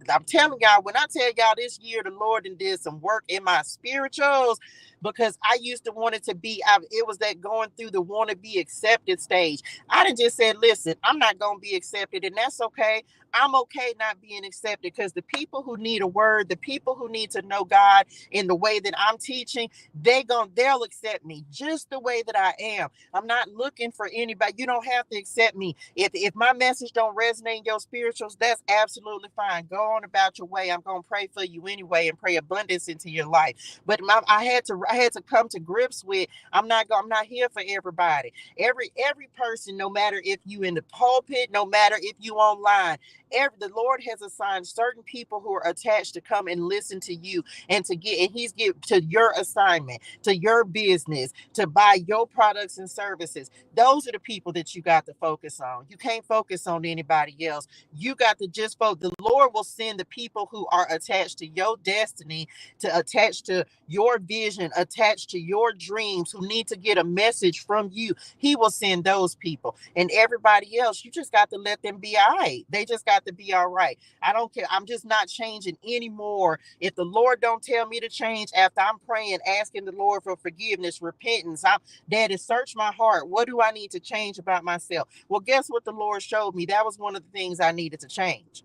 I'm telling y'all, when I tell y'all this year the Lord did some work in my spirituals, because I used to want it to be, it was that going through the want to be accepted stage. I done just said, listen, I'm not going to be accepted, and that's okay. I'm okay not being accepted, because the people who need a word, the people who need to know God in the way that I'm teaching, they'll accept me just the way that I am. I'm not looking for anybody. You don't have to accept me. If my message don't resonate in your spirituals, that's absolutely fine. Go on about your way. I'm going to pray for you anyway and pray abundance into your life. But I had to come to grips with, I'm not here for everybody. Every person, no matter if you in the pulpit, no matter if you online, the Lord has assigned certain people who are attached to come and listen to you, and he's give to your assignment, to your business, to buy your products and services. Those are the people that you got to focus on. You can't focus on anybody else. You got to just focus. The Lord will send the people who are attached to your destiny, to attach to your vision, attached to your dreams, who need to get a message from you. He will send those people. And everybody else, you just got to let them be all right. They just got to be all right. I don't care. I'm just not changing anymore. If the Lord don't tell me to change after I'm praying, asking the Lord for forgiveness, repentance, Daddy, search my heart. What do I need to change about myself? Well, guess what the Lord showed me? That was one of the things I needed to change.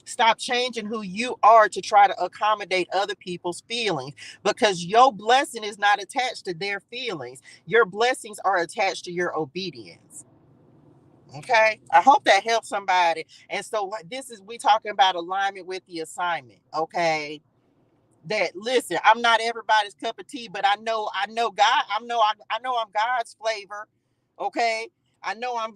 Stop changing who you are to try to accommodate other people's feelings, because your blessing is not attached to their feelings. Your blessings are attached to your obedience. Okay. I hope that helps somebody. And so we talking about alignment with the assignment. Okay. That, listen, I'm not everybody's cup of tea, but I know God. I know I'm God's flavor. Okay. I know I'm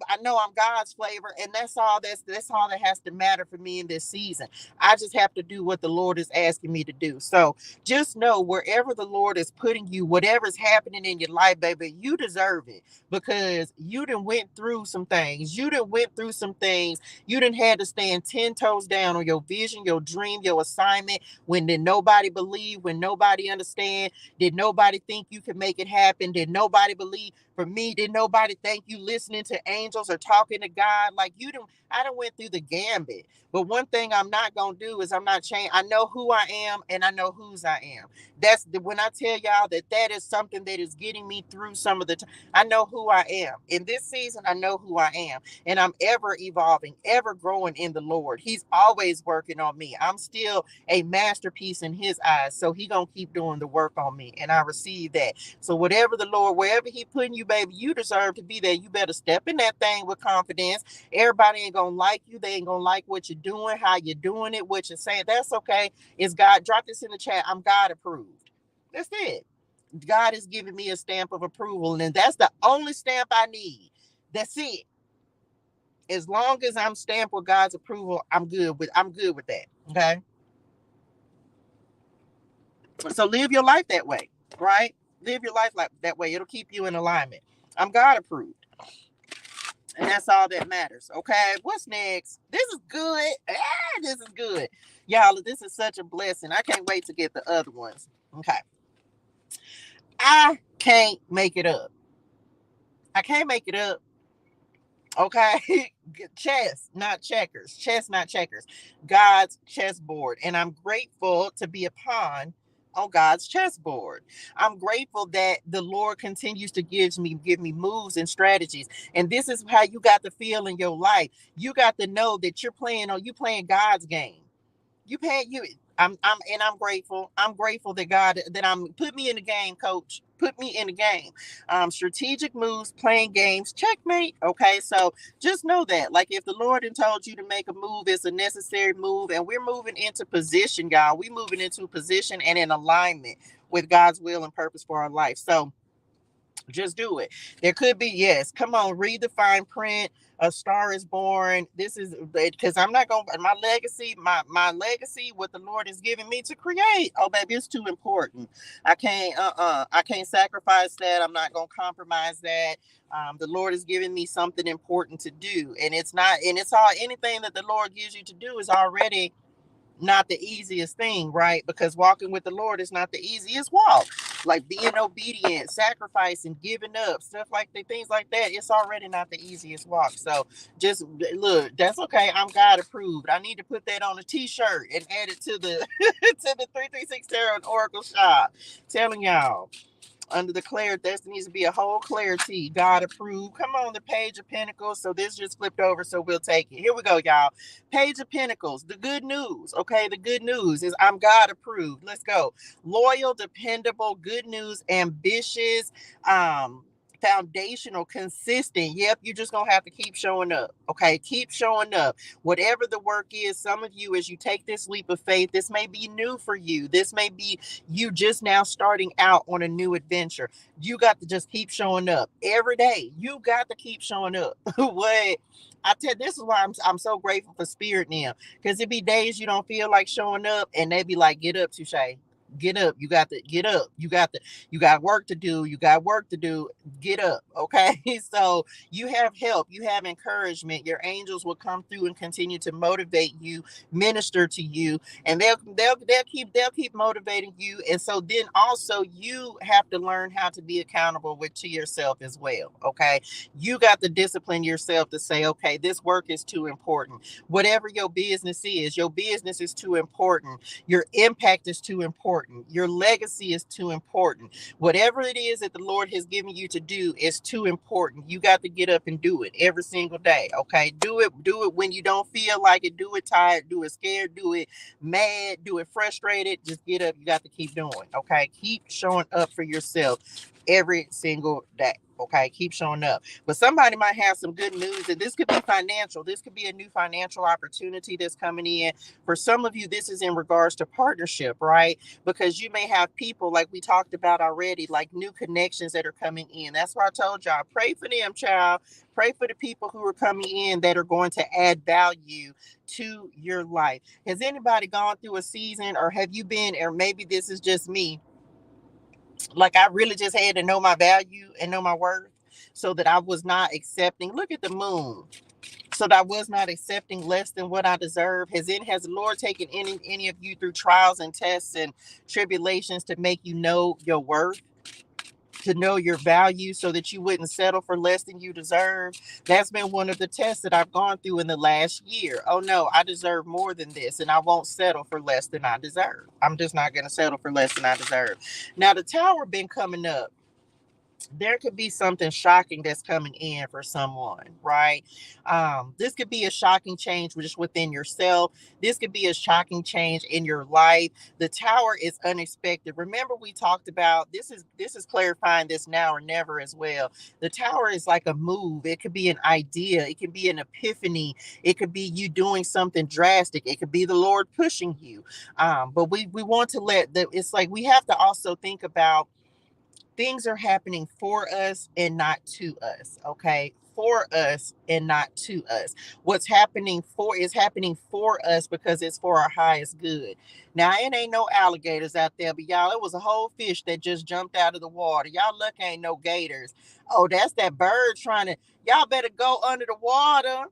God's flavor, and that's all that has to matter for me in this season. I just have to do what the Lord is asking me to do. So just know, wherever the Lord is putting you, whatever's happening in your life, baby, you deserve it, because you done went through some things. You done had to stand 10 toes down on your vision, your dream, your assignment, when did nobody believe, when nobody understand, did nobody think you could make it happen, did nobody believe. For me, did nobody think you listening to angels or talking to God? Like, I done went through the gambit. But one thing I'm not gonna do is I'm not change. I know who I am and I know whose I am. When I tell y'all that is something that is getting me through some of the time. I know who I am. In this season, I know who I am. And I'm ever evolving, ever growing in the Lord. He's always working on me. I'm still a masterpiece in his eyes. So he gonna keep doing the work on me. And I receive that. So whatever the Lord, wherever he putting you, baby, you deserve to be there. You better step in that thing with confidence. Everybody ain't gonna like you. They ain't gonna like what you're doing, how you're doing it, what you're saying. That's okay. It's God. Drop this in the chat. I'm God approved. That's it. God is giving me a stamp of approval, and that's the only stamp I need. That's it. As long as I'm stamped with God's approval, I'm good with that. Okay. So live your life that way, right? Live your life like that way. It'll keep you in alignment. I'm God approved. And that's all that matters. Okay. What's next? This is good. This is good. Y'all, this is such a blessing. I can't wait to get the other ones. Okay. I can't make it up. I can't make it up. Okay. Chess, not checkers. Chess, not checkers. God's chessboard. And I'm grateful to be a pawn on God's chessboard. I'm grateful that the Lord continues to give me moves and strategies. And this is how you got to feel in your life. You got to know that you playing God's game. You pay you. I'm grateful. I'm grateful that God that I'm put me in the game, coach. Put me in the game. Strategic moves, playing games, checkmate. Okay, so just know that. Like, if the Lord had told you to make a move, it's a necessary move, and we're moving into position, y'all. We're moving into position and in alignment with God's will and purpose for our life. So just do it. There could be, yes. Come on, read the fine print. A star is born. This is because I'm not gonna my legacy, what the Lord is giving me to create. Oh, baby, it's too important. I can't sacrifice that. I'm not gonna compromise that. The Lord is giving me something important to do, and it's not, and it's all anything that the Lord gives you to do is already not the easiest thing, right? Because walking with the Lord is not the easiest walk. Like being obedient, sacrificing, giving up, stuff like that, things like that. It's already not the easiest walk. So just look, that's okay. I'm God approved. I need to put that on a t-shirt and add it to the to the 336 Tarot and Oracle shop. Telling y'all. Under the clarity, there needs to be a whole clarity. God approved. Come on, the Page of Pentacles. So this just flipped over, so we'll take it. Here we go, y'all. Page of Pentacles. The good news. Okay, the good news is I'm God approved. Let's go. Loyal, dependable, good news, ambitious, foundational, consistent. Yep, you're just gonna have to keep showing up. Okay, keep showing up. Whatever the work is, some of you, as you take this leap of faith, this may be new for you. This may be you just now starting out on a new adventure. You got to just keep showing up every day. You got to keep showing up. What I tell, this is why I'm so grateful for Spirit now, because it be days you don't feel like showing up, and they be like, "Get up, Touche. Get up. You got to get up. You got work to do. You got work to do. Get up." Okay. So you have help. You have encouragement. Your angels will come through and continue to motivate you, minister to you, and they'll keep motivating you. And so then also you have to learn how to be accountable to yourself as well. Okay. You got to discipline yourself to say, okay, this work is too important. Whatever your business is too important. Your impact is too important. Your legacy is too important. Whatever it is that the Lord has given you to do is too important. You got to get up and do it every single day. Okay. Do it when you don't feel like it. Do it tired. Do it scared. Do it mad. Do it frustrated. Just get up. You got to keep doing. Okay. Keep showing up for yourself. every single day. Okay, keep showing up. But somebody might have some good news, and this could be financial. This could be a new financial opportunity that's coming in. For some of you, this is in regards to partnership, right? Because you may have people like we talked about already, like new connections that are coming in. That's why I told y'all, pray for them, child. Pray for the people who are coming in that are going to add value to your life. Has anybody gone through a season, or have you been, or maybe this is just me, like I really just had to know my value and know my worth so that I was not accepting. Look at the moon. So that I was not accepting less than what I deserve. Has the Lord taken any of you through trials and tests and tribulations to make you know your worth, to know your value so that you wouldn't settle for less than you deserve? That's been one of the tests that I've gone through in the last year. Oh no, I deserve more than this, and I won't settle for less than I deserve. I'm just not going to settle for less than I deserve. Now the tower been coming up. There could be something shocking that's coming in for someone, right? This could be a shocking change just within yourself. This could be a shocking change in your life. The tower is unexpected. Remember, we talked about this is clarifying this now or never as well. The tower is like a move. It could be an idea. It could be an epiphany. It could be you doing something drastic. It could be the Lord pushing you. But we want to it's like we have to also think about things are happening for us and not to us. Okay, for us and not to us. What's happening for is happening for us because it's for our highest good. Now it ain't no alligators out there, but y'all, it was a whole fish that just jumped out of the water. Y'all lucky ain't no gators. Oh, that's that bird trying to, y'all better go under the water.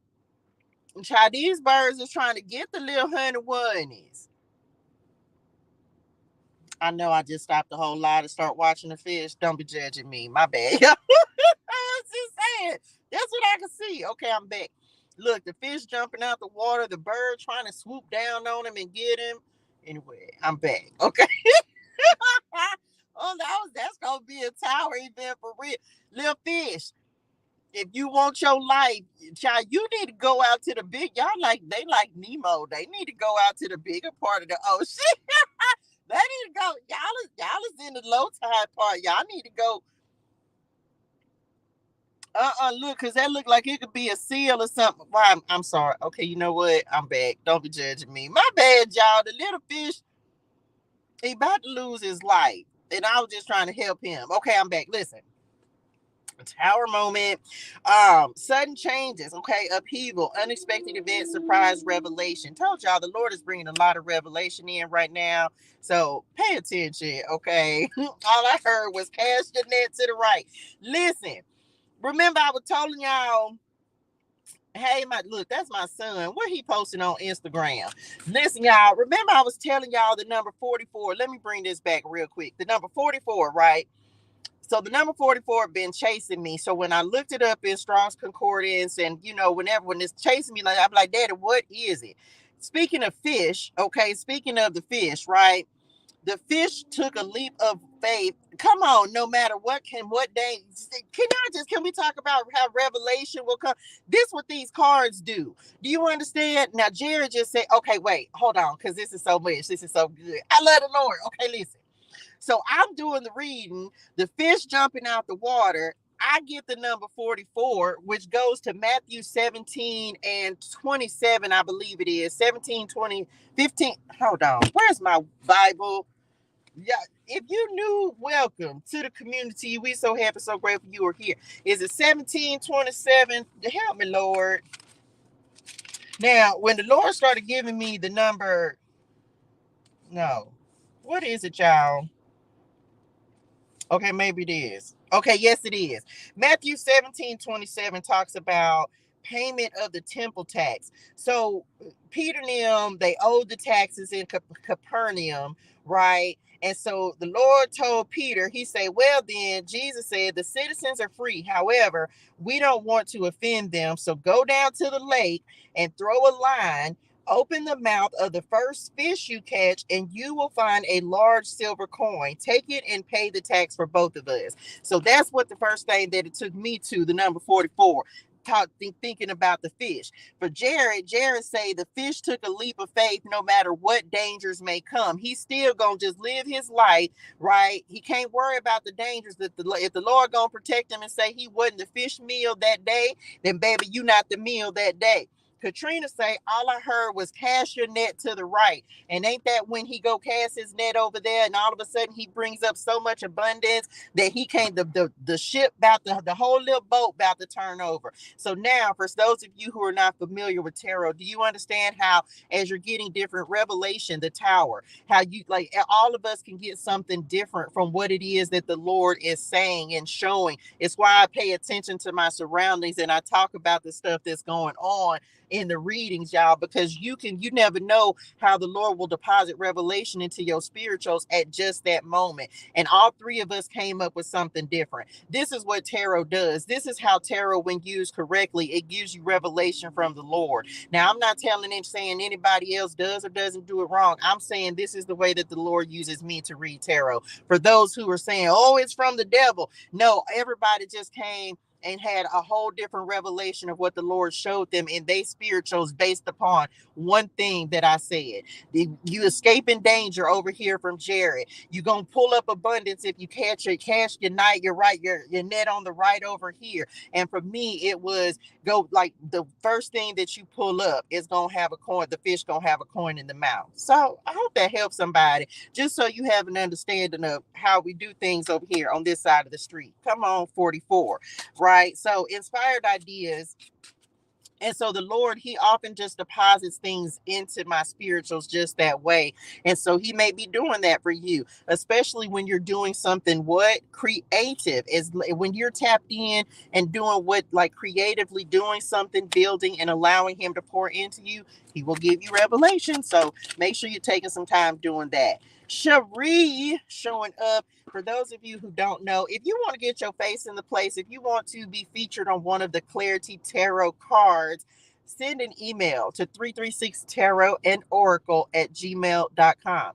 Child, these birds is trying to get the little honey bunnies. I know I just stopped the whole lot to start watching the fish. Don't be judging me. My bad. I was just saying. That's what I can see. Okay, I'm back. Look, the fish jumping out the water, the bird trying to swoop down on him and get him. Anyway, I'm back. Okay. Oh, that's gonna be a tower event for real. Little fish, if you want your life, child, you need to go out to the big. Y'all like they like Nemo. They need to go out to the bigger part of the ocean. They need to go. Y'all is in the low tide part. Y'all need to go. Look, cause that look like it could be a seal or something. Why? I'm sorry. Okay, you know what? I'm back. Don't be judging me. My bad, y'all. The little fish, he about to lose his life, and I was just trying to help him. Okay, I'm back. Listen. Tower moment, sudden changes, okay, upheaval, unexpected events, surprise revelation. Told y'all the Lord is bringing a lot of revelation in right now, so pay attention, okay. All I heard was cast your net to the right. Listen, remember I was telling y'all, hey, look, that's my son. What he posting on Instagram? Listen, y'all, remember I was telling y'all the number 44. Let me bring this back real quick. The number 44, right? So the number 44 been chasing me. So when I looked it up in Strong's Concordance, and when it's chasing me, like I'm like, Daddy, what is it? Speaking of fish, okay, speaking of the fish, right? The fish took a leap of faith. Come on, no matter what day. Can we talk about how revelation will come? This what these cards do. Do you understand? Now Jared just said, okay, wait, hold on, because this is so much. This is so good. I love the Lord. Okay, listen. So I'm doing the reading, the fish jumping out the water. I get the number 44, which goes to Matthew 17 and 27, I believe it is. 17, 20, 15. Hold on. Where's my Bible? Yeah, if you knew, welcome to the community. We so happy, so grateful you are here. Is it 1727? Help me, Lord. Now, when the Lord started giving me the number, no. What is it, y'all? Okay, maybe it is. Okay, yes, it is. Matthew 17:27 talks about payment of the temple tax. So Peter and them, they owed the taxes in Capernaum, right? And so the Lord told Peter, he said, well, then Jesus said, the citizens are free. However, we don't want to offend them. So go down to the lake and throw a line. Open the mouth of the first fish you catch, and you will find a large silver coin. Take it and pay the tax for both of us. So that's what the first thing that it took me to, the number 44. thinking about the fish. For Jared say the fish took a leap of faith no matter what dangers may come. He's still gonna just live his life, right? He can't worry about the dangers. If the Lord gonna protect him and say he wasn't the fish meal that day, then baby, you not the meal that day. Katrina say, all I heard was cast your net to the right. And ain't that when he go cast his net over there and all of a sudden he brings up so much abundance that he can't, the ship about the whole little boat about to turn over. So now, for those of you who are not familiar with tarot, do you understand how, as you're getting different revelation, the tower, how you, like, all of us can get something different from what it is that the Lord is saying and showing. It's why I pay attention to my surroundings and I talk about the stuff that's going on in the readings, y'all, because you never know how the Lord will deposit revelation into your spirituals at just that moment. And all three of us came up with something different. This is what tarot does. This is how tarot, when used correctly, it gives you revelation from the Lord. Now, I'm not saying anybody else does or doesn't do it wrong. I'm saying this is the way that the Lord uses me to read tarot. For those who are saying, oh, it's from the devil. No, everybody just came and had a whole different revelation of what the Lord showed them in their spirituals based upon one thing that I said. You escaping danger over here from Jared. You're gonna pull up abundance if you catch your night, your net on the right over here. And for me, it was go like the first thing that you pull up is gonna have a coin, the fish gonna have a coin in the mouth. So I hope that helps somebody, just so you have an understanding of how we do things over here on this side of the street. Come on, 44. Right? So inspired ideas. And so the Lord, he often just deposits things into my spirituals just that way. And so he may be doing that for you, especially when you're doing something what creative is, when you're tapped in and doing what, like, creatively doing something, building and allowing him to pour into you, he will give you revelation. So make sure you're taking some time doing that. Cherie showing up. For those of you who don't know, if you want to get your face in the place, if you want to be featured on one of the ClariTEA Tarot cards, send an email to 336tarot and oracle at gmail.com.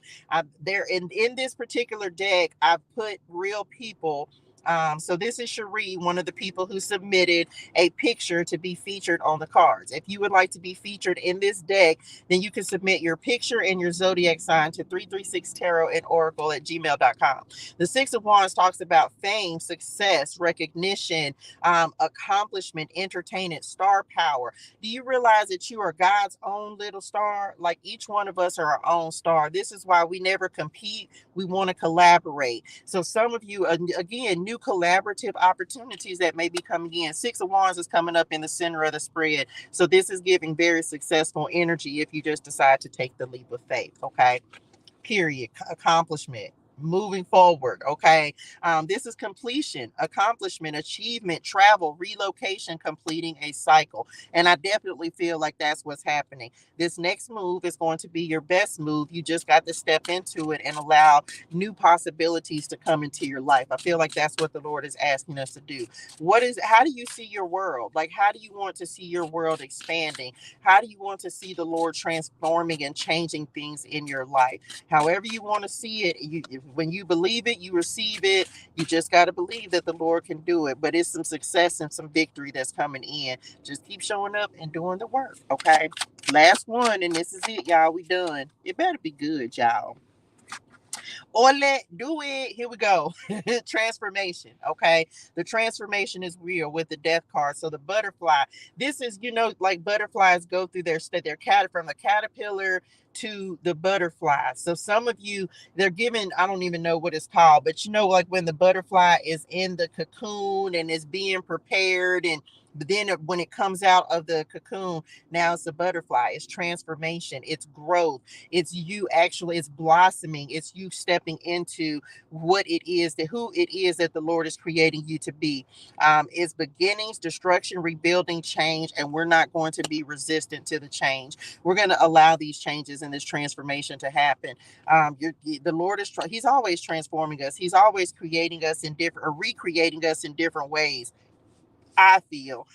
There in this particular deck, I've put real people. So this is Cherie, one of the people who submitted a picture to be featured on the cards. If you would like to be featured in this deck, then you can submit your picture and your zodiac sign to 336tarot and oracle at gmail.com. The Six of Wands talks about fame, success, recognition, accomplishment, entertainment, star power. Do you realize that you are God's own little star? Like, each one of us are our own star. This is why we never compete. We want to collaborate. So some of you, again, new collaborative opportunities that may be coming in. Six of Wands is coming up in the center of the spread. So this is giving very successful energy if you just decide to take the leap of faith. Okay. Period. Accomplishment. Moving forward. Okay. This is completion, accomplishment, achievement, travel, relocation, completing a cycle. And I definitely feel like that's what's happening. This next move is going to be your best move. You just got to step into it and allow new possibilities to come into your life. I feel like that's what the Lord is asking us to do. How do you see your world? Like, how do you want to see your world expanding? How do you want to see the Lord transforming and changing things in your life? However you want to see it, when you believe it, you receive it. You just got to believe that the Lord can do it. But it's some success and some victory that's coming in. Just keep showing up and doing the work. Okay. Last one, and this is it, y'all. We done. It better be good, y'all. Ole, do it. Here we go. Transformation. Okay. The transformation is real with the death card. So the butterfly, this is, like butterflies go through their cat from the caterpillar to the butterfly. So some of you, they're given, I don't even know what it's called, but like when the butterfly is in the cocoon and is being prepared, and but then when it comes out of the cocoon, now it's a butterfly. It's transformation. It's growth. It's blossoming. It's you stepping into who it is that the Lord is creating you to be. It's beginnings, destruction, rebuilding, change, and we're not going to be resistant to the change. We're going to allow these changes and this transformation to happen. The Lord he's always transforming us. He's always creating us in different, or recreating us in different ways, I feel.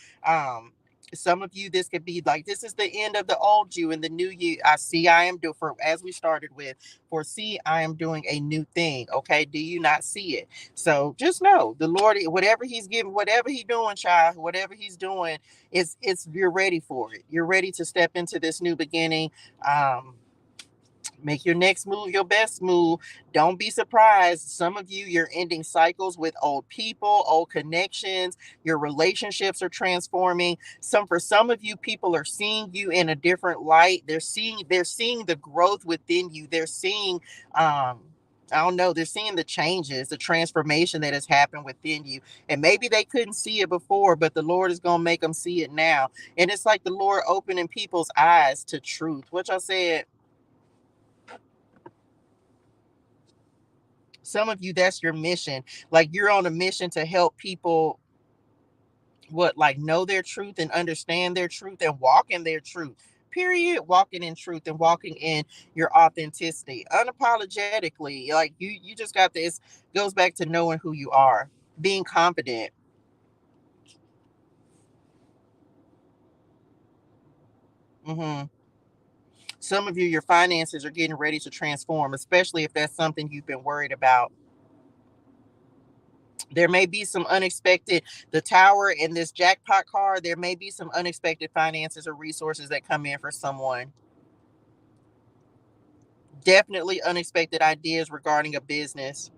Some of you, this could be like, this is the end of the old you and the new you. I am doing, for as we started with, for see, I am doing a new thing. Okay. Do you not see it? So just know the Lord, whatever he's giving, whatever he's doing, child, whatever he's doing, you're ready for it. You're ready to step into this new beginning. Um, Make your next move your best move. Don't be surprised. Some of you, you're ending cycles with old people, old connections. Your relationships are transforming. For some of you, people are seeing you in a different light. They're seeing the growth within you. They're seeing I don't know, they're seeing the changes, the transformation that has happened within you. And maybe they couldn't see it before, but the Lord is going to make them see it now. And it's like the Lord opening people's eyes to truth, which I said, some of you, that's your mission. Like you're on a mission to help people, like know their truth and understand their truth and walk in their truth. Period. Walking in truth and walking in your authenticity unapologetically. Like you just got this. Goes back to knowing who you are, being confident. hmm Some of you, your finances are getting ready to transform, especially if that's something you've been worried about. There may be some unexpected, the tower and this jackpot card, there may be some unexpected finances or resources that come in for someone. Definitely unexpected ideas regarding a business.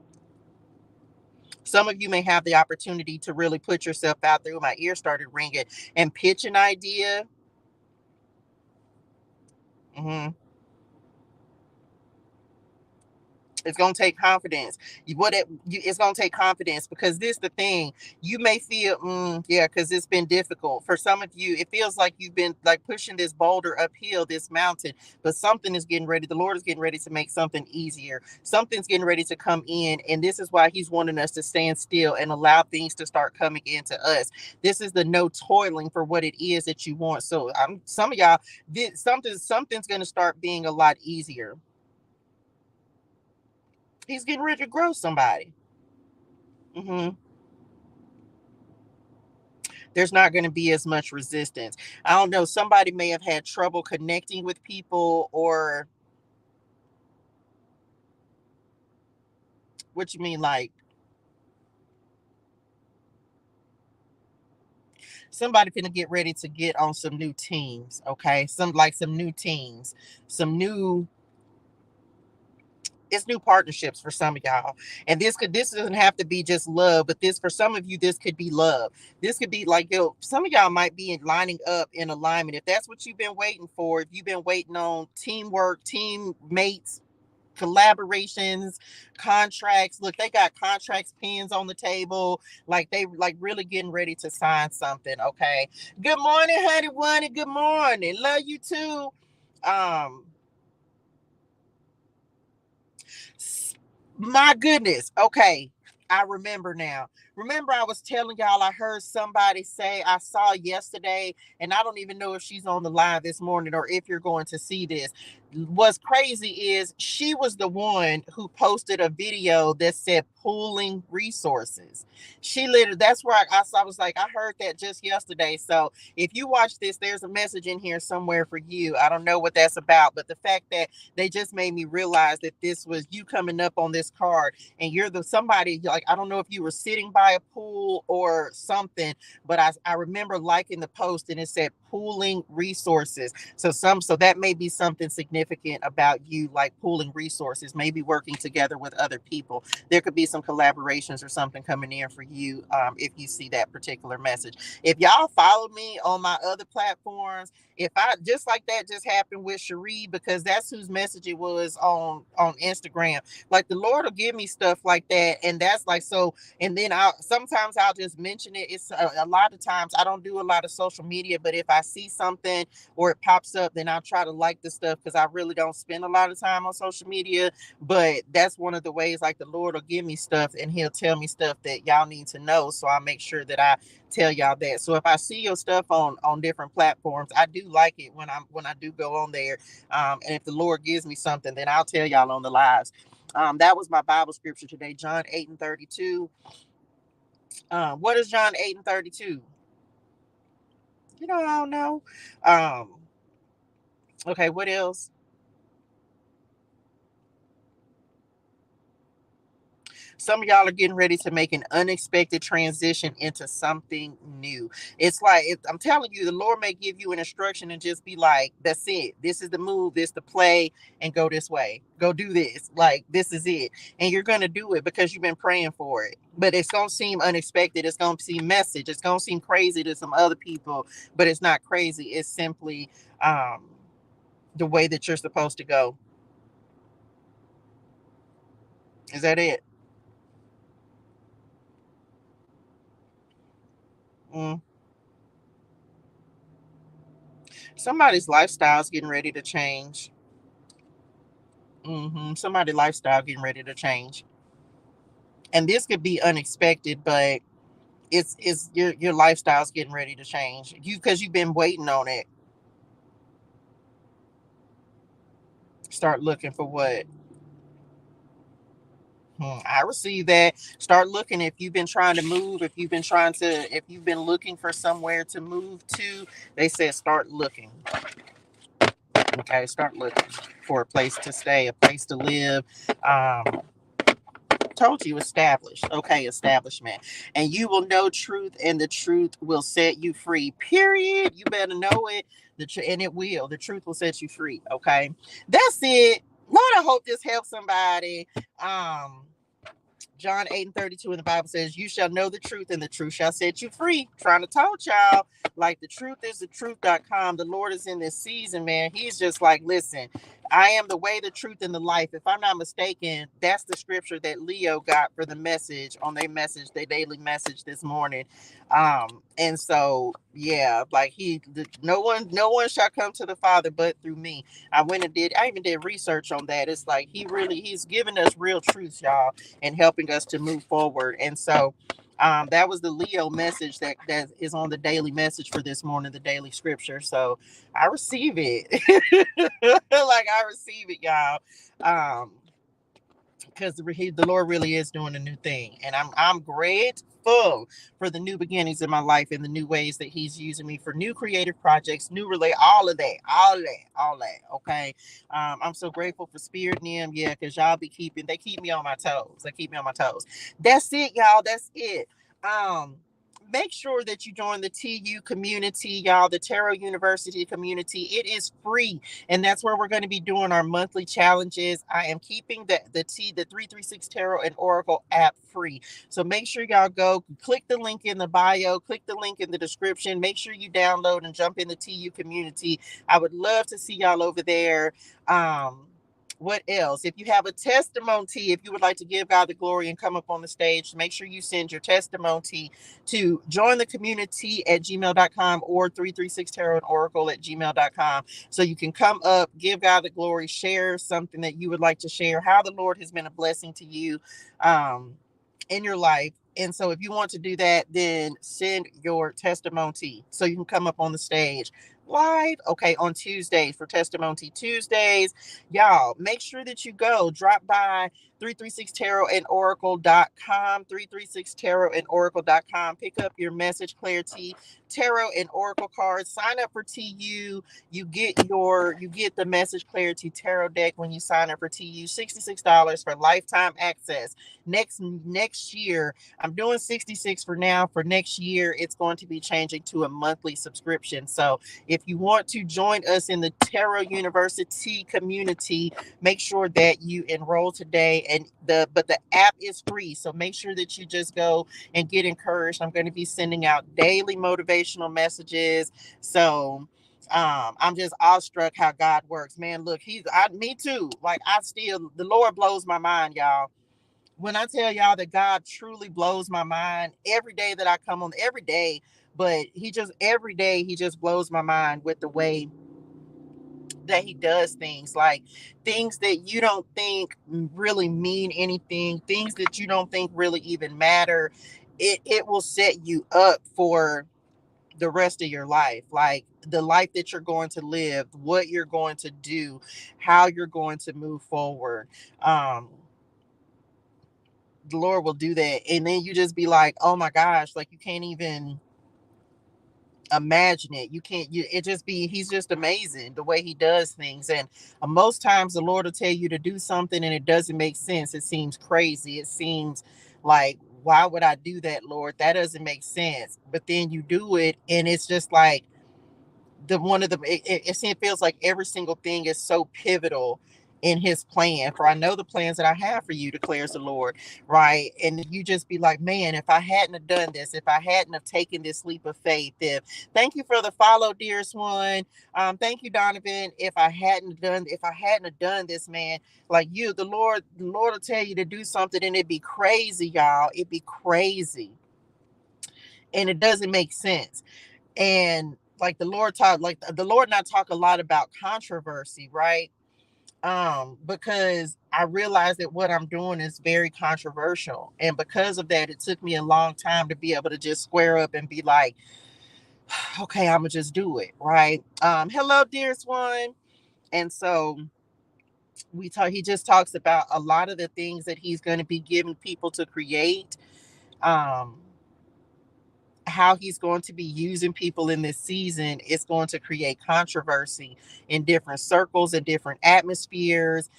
Some of you may have the opportunity to really put yourself out there. My ear started ringing, and pitch an idea. hmm It's gonna take confidence. It's gonna take confidence, because this the thing. You may feel, yeah, because it's been difficult for some of you. It feels like you've been like pushing this boulder uphill, this mountain, but something is getting ready. The Lord is getting ready to make something easier. Something's getting ready to come in, and this is why He's wanting us to stand still and allow things to start coming into us. This is the no toiling for what it is that you want. So some of y'all, something's gonna start being a lot easier. He's getting ready to grow somebody. hmm There's not going to be as much resistance. I don't know. Somebody may have had trouble connecting with people, or what you mean, like somebody finna get ready to get on some new teams. Okay, some new teams, some new it's new partnerships for some of y'all. And this doesn't have to be just love, but this, for some of you, this could be love. This could be like, some of y'all might be lining up in alignment. If that's what you've been waiting for, if you've been waiting on teamwork, teammates, collaborations, contracts. Look, they got contracts, pens on the table. Like they like really getting ready to sign something. Okay. Good morning, honey bunny. Good morning. Love you too. Um, My goodness. Okay. I remember now. Remember, I was telling y'all, I heard somebody say, I saw yesterday, and I don't even know if she's on the line this morning or if you're going to see this. What's crazy is she was the one who posted a video that said pooling resources. She literally, that's where I was like, I heard that just yesterday. So if you watch this, there's a message in here somewhere for you. I don't know what that's about, but the fact that they just made me realize that this was you coming up on this card, and you're the somebody, like, I don't know if you were sitting by a pool or something, but I remember liking the post, and it said pooling resources. So that may be something significant about you, like pooling resources, maybe working together with other people. There could be some collaborations or something coming in for you, if you see that particular message. If y'all follow me on my other platforms, if I just like that just happened with Cherie, because that's whose message it was on Instagram. Like the Lord will give me stuff like that, and that's like so. And then I'll just mention it. It's a lot of times I don't do a lot of social media, but if I see something or it pops up, then I'll try to like the stuff, because I really don't spend a lot of time on social media. But that's one of the ways, like the Lord will give me stuff, and He'll tell me stuff that y'all need to know. So I make sure that I tell y'all that. So if I see your stuff on different platforms, I do like it when I do go on there. And if the Lord gives me something, then I'll tell y'all on the lives. That was my Bible scripture today, John 8:32. What is John 8:32? I don't know. Um, okay, what else? Some of y'all are getting ready to make an unexpected transition into something new. It's like I'm telling you, the Lord may give you an instruction and just be like, "That's it. This is the move. This the play, and go this way. Go do this. Like this is it." And you're gonna do it because you've been praying for it. But it's gonna seem unexpected. It's gonna seem message. It's gonna seem crazy to some other people, but it's not crazy. It's simply the way that you're supposed to go. Is that it? Mm. Somebody's lifestyle is getting ready to change. Somebody lifestyle getting ready to change, and this could be unexpected, but it's your lifestyle's getting ready to change. You because you've been waiting on it. Start looking for what. I receive that. Start looking if you've been trying to move. If you've been looking for somewhere to move to. They said start looking. Okay, start looking for a place to stay, a place to live. Um, Told you established. Okay, establishment. And you will know truth, and the truth will set you free. Period. You better know it. And it will. The truth will set you free. Okay. That's it. Lord, I hope this helps somebody. John 8 and 32 in the Bible says, "You shall know the truth, and the truth shall set you free." Trying to told y'all, like the truth is the truth.com. The Lord is in this season, man. He's just like, listen, I am the way, the truth, and the life. If I'm not mistaken, that's the scripture that Leo got for the message on their daily message this morning. And so yeah, like no one shall come to the Father but through me. I even did research on that. It's like he's giving us real truth, y'all, and helping us to move forward. And so that was the Leo message that is on the daily message for this morning, the daily scripture. So I receive it. Like I receive it, y'all. Because the Lord really is doing a new thing, and I'm grateful for the new beginnings in my life and the new ways that He's using me for new creative projects, all of that, all that. Okay, I'm so grateful for Spirit and them, yeah, because y'all they keep me on my toes. They keep me on my toes. That's it, y'all. That's it. Um, Make sure that you join the TU community, y'all, the Tarot University community. It is free, and that's where we're going to be doing our monthly challenges. I am keeping the 336 Tarot and Oracle app free. So make sure y'all go click the link in the bio, click the link in the description. Make sure you download and jump in the TU community. I would love to see y'all over there. What else? If you have a testimony, if you would like to give God the glory and come up on the stage, make sure you send your testimony to join the community at gmail.com or 336 Tarot and Oracle at gmail.com. So you can come up, give God the glory, share something that you would like to share, how the Lord has been a blessing to you in your life. And so if you want to do that, then send your testimony so you can come up on the stage live, okay, on Tuesdays for Testimony Tuesdays. Y'all, make sure that you drop by 336 tarot and oracle.com, 336 tarot and oracle.com. Pick up your Message ClariTEA Tarot and Oracle cards. Sign up for TU. You get the Message ClariTEA Tarot Deck when you sign up for TU. $66 for lifetime access. Next year, I'm doing 66 for now. For next year, it's going to be changing to a monthly subscription. So if you want to join us in the Tarot University community, make sure that you enroll today. But the app is free, so make sure that you just go and get encouraged. I'm going to be sending out daily motivational messages. So I'm just awestruck how God works, man. Look, me too. Like the Lord blows my mind, y'all. When I tell y'all that God truly blows my mind every day that I come on, every day, but every day he just blows my mind with the way that he does things, like things that you don't think really mean anything, things that you don't think really even matter. It will set you up for the rest of your life, like the life that you're going to live, what you're going to do, how you're going to move forward. The Lord will do that. And then you just be like, oh my gosh, like you can't even imagine it. You can't, it just be, he's just amazing the way he does things. And most times the Lord will tell you to do something and it doesn't make sense. It seems crazy. It seems like, why would I do that, Lord? That doesn't make sense. But then you do it and it's just like, the one of the it feels like every single thing is so pivotal in his plan. For I know the plans that I have for you, declares the Lord. Right. And you just be like, man, if I hadn't have done this, if I hadn't have taken this leap of faith, if thank you for the follow, dearest one. Thank you, Donovan. If I hadn't have done this, man, like you, the Lord will tell you to do something and it'd be crazy, y'all. It'd be crazy. And it doesn't make sense. And like the Lord and I talk a lot about controversy, right? Because I realize that what I'm doing is very controversial, and because of that, it took me a long time to be able to just square up and be like, okay, I'm gonna just do it, right? Hello, dearest one. And so he just talks about a lot of the things that he's going to be giving people to create. um how he's going to be using people in this season is going to create controversy in different circles and different atmospheres,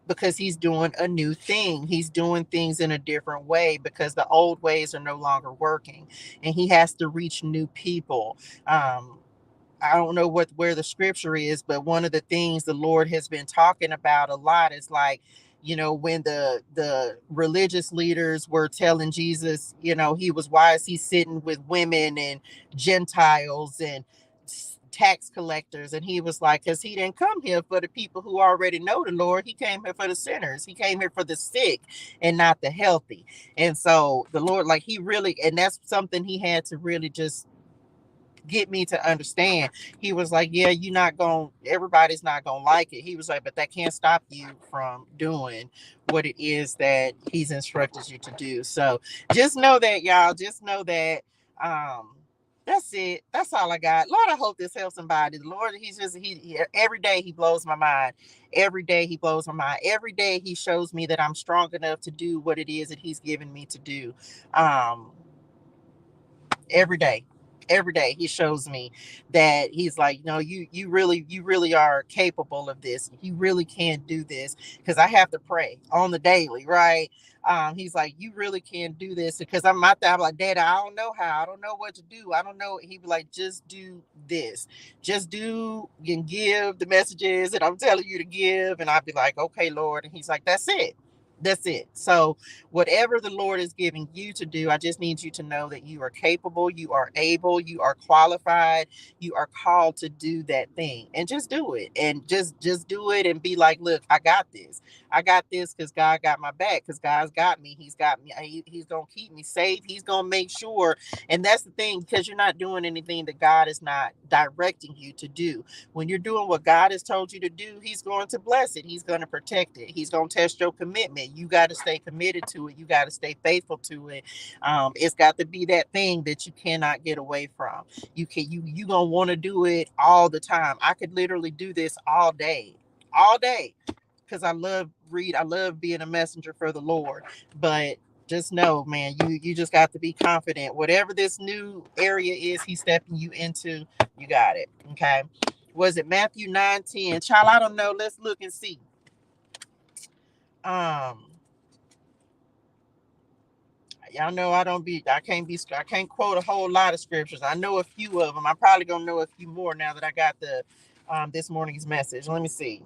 because he's doing a new thing. He's doing things in a different way because the old ways are no longer working, and he has to reach new people. I don't know where the scripture is, but one of the things the Lord has been talking about a lot is like, when the religious leaders were telling Jesus, he was, why is he sitting with women and Gentiles and tax collectors? And he was like, because he didn't come here for the people who already know the Lord. He came here for the sinners. He came here for the sick and not the healthy. And so the Lord, like, he really, and that's something he had to really just get me to understand. He was like, yeah, everybody's not gonna like it. He was like, but that can't stop you from doing what it is that he's instructed you to do. So just know that, y'all. Just know that. That's it. That's all I got. Lord, I hope this helps somebody. The Lord, every day he blows my mind. Every day he blows my mind. Every day he shows me that I'm strong enough to do what it is that he's given me to do. Um, every day, every day he shows me that he's like, no, you really are capable of this. You really can do this, because I have to pray on the daily, right? He's like, you really can do this, because I'm like, Dad, I don't know how, I don't know what to do, I don't know. He'd be like, just do this, just do and give the messages that I'm telling you to give. And I'd be like, okay, Lord. And he's like, that's it. That's it. So whatever the Lord is giving you to do, I just need you to know that you are capable, you are able, you are qualified, you are called to do that thing, and just do it. And just do it and be like, look, I got this. I got this because God got my back, because God's got me. He's got me. He's going to keep me safe. He's going to make sure. And that's the thing, because you're not doing anything that God is not directing you to do. When you're doing what God has told you to do, he's going to bless it. He's going to protect it. He's going to test your commitment. You got to stay committed to it. You got to stay faithful to it. It's got to be that thing that you cannot get away from. You gonna want to do it all the time. I could literally do this all day, because I love being a messenger for the Lord. But just know, man, you just got to be confident. Whatever this new area is he's stepping you into, you got it. Okay. Was it Matthew 9:10? Child, I don't know. Let's look and see. Um, y'all know I can't quote a whole lot of scriptures. I know a few of them. I'm probably gonna know a few more now that I got the this morning's message. Let me see.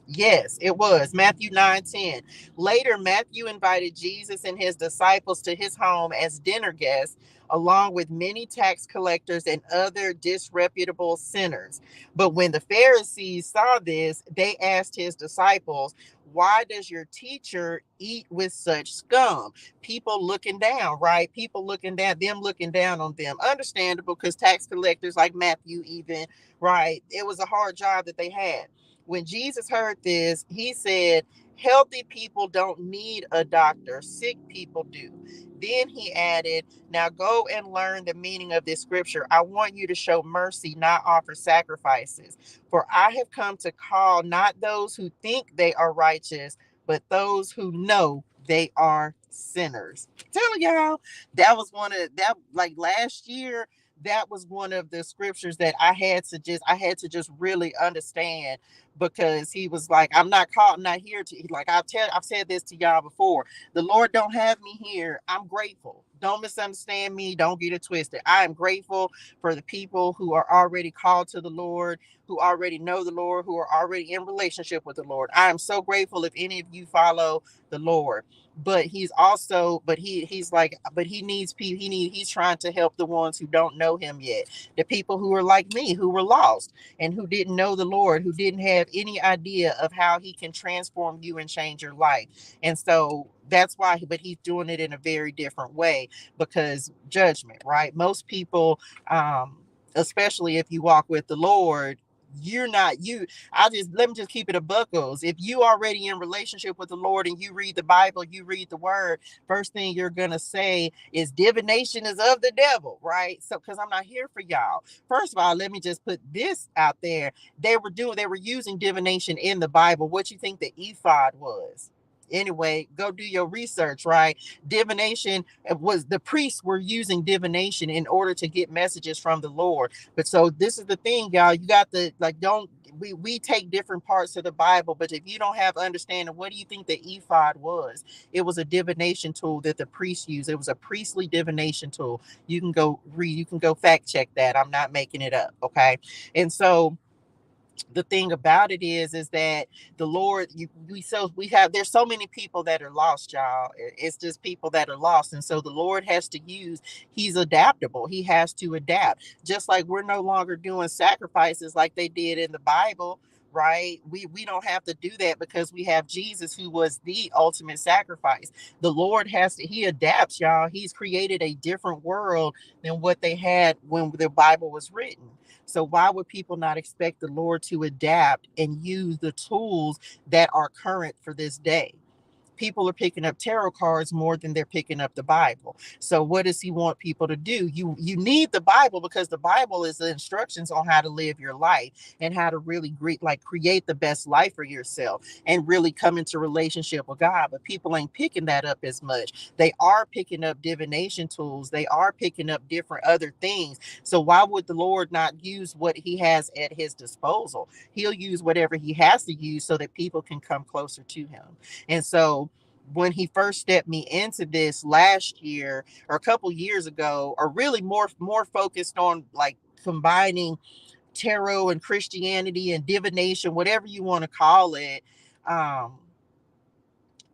Yes, it was Matthew 9:10. Later, Matthew invited Jesus and his disciples to his home as dinner guests, along with many tax collectors and other disreputable sinners. But when the Pharisees saw this, they asked his disciples, why does your teacher eat with such scum? People looking down, right? People looking down, them looking down on them. Understandable, because tax collectors like Matthew, even, right? It was a hard job that they had. When Jesus heard this, he said, healthy people don't need a doctor, sick people do. Then he added, now go and learn the meaning of this scripture. I want you to show mercy, not offer sacrifices. For I have come to call not those who think they are righteous, but those who know they are sinners. I'm telling y'all, that was one of that, like last year, that was one of the scriptures that I had to just really understand, because he was like, I'm not called, I'm not here to, like, I've said this to y'all before. The Lord don't have me here. I'm grateful. Don't misunderstand me. Don't get it twisted. I am grateful for the people who are already called to the Lord, who already know the Lord, who are already in relationship with the Lord. I am so grateful if any of you follow the Lord. But he's also, but he's like, but he needs people. He's trying to help the ones who don't know him yet, the people who are like me, who were lost and who didn't know the Lord, who didn't have any idea of how he can transform you and change your life. And so that's why, but he's doing it in a very different way, because judgment, right? Most people, especially if you walk with the Lord, you're not you. I just let me just keep it a buckles. If you already in relationship with the Lord and you read the Bible, you read the word, first thing you're gonna say is divination is of the devil, right? So because I'm not here for y'all. First of all, let me just put this out there. They were using divination in the Bible. What you think the ephod was? Anyway, go do your research, right? Divination was, the priests were using divination in order to get messages from the Lord. But so this is the thing, y'all. You got to, like, don't, we take different parts of the Bible, but if you don't have understanding, what do you think the ephod was? It was a divination tool that the priests used. It was a priestly divination tool. You can go read, you can go fact check that. I'm not making it up, okay? And so the thing about it is that the Lord, we have, there's so many people that are lost, y'all. It's just people that are lost. And so the Lord has to use, he's adaptable. He has to adapt. Just like we're no longer doing sacrifices like they did in the Bible, right? We don't have to do that because we have Jesus, who was the ultimate sacrifice. The Lord has to, he adapts, y'all. He's created a different world than what they had when the Bible was written. So why would people not expect the Lord to adapt and use the tools that are current for this day? People are picking up tarot cards more than they're picking up the Bible. So what does he want people to do? You need the Bible, because the Bible is the instructions on how to live your life and how to really create the best life for yourself and really come into relationship with God. But people ain't picking that up as much. They are picking up divination tools. They are picking up different other things. So why would the Lord not use what he has at his disposal? He'll use whatever he has to use so that people can come closer to him. And so when he first stepped me into this last year or a couple years ago, or really more focused on like combining tarot and Christianity and divination, whatever you want to call it, um,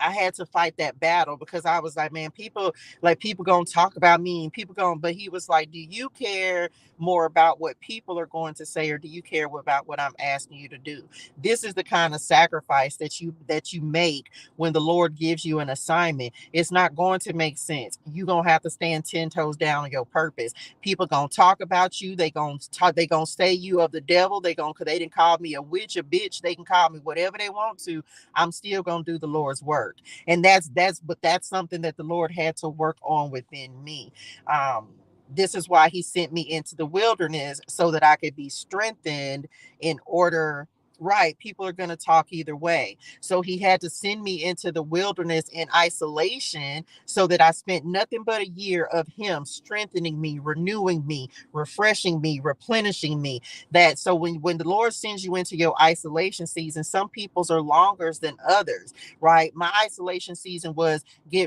I had to fight that battle, because I was like, man, people gonna talk about me and people going, but he was like, do you care more about what people are going to say, or do you care about what I'm asking you to do? This is the kind of sacrifice that you make when the Lord gives you an assignment. It's not going to make sense. You're gonna have to stand 10 toes down on your purpose. People gonna talk about you, they gonna say you of the devil, they didn't call me a witch, a bitch, they can call me whatever they want to. I'm still gonna do the Lord's work. And that's something that the Lord had to work on within me. This is why he sent me into the wilderness, so that I could be strengthened in order. Right, people are going to talk either way. So he had to send me into the wilderness in isolation, so that I spent nothing but a year of him strengthening me, renewing me, refreshing me, replenishing me. That so when the Lord sends you into your isolation season, some people's are longer than others, right? My isolation season was,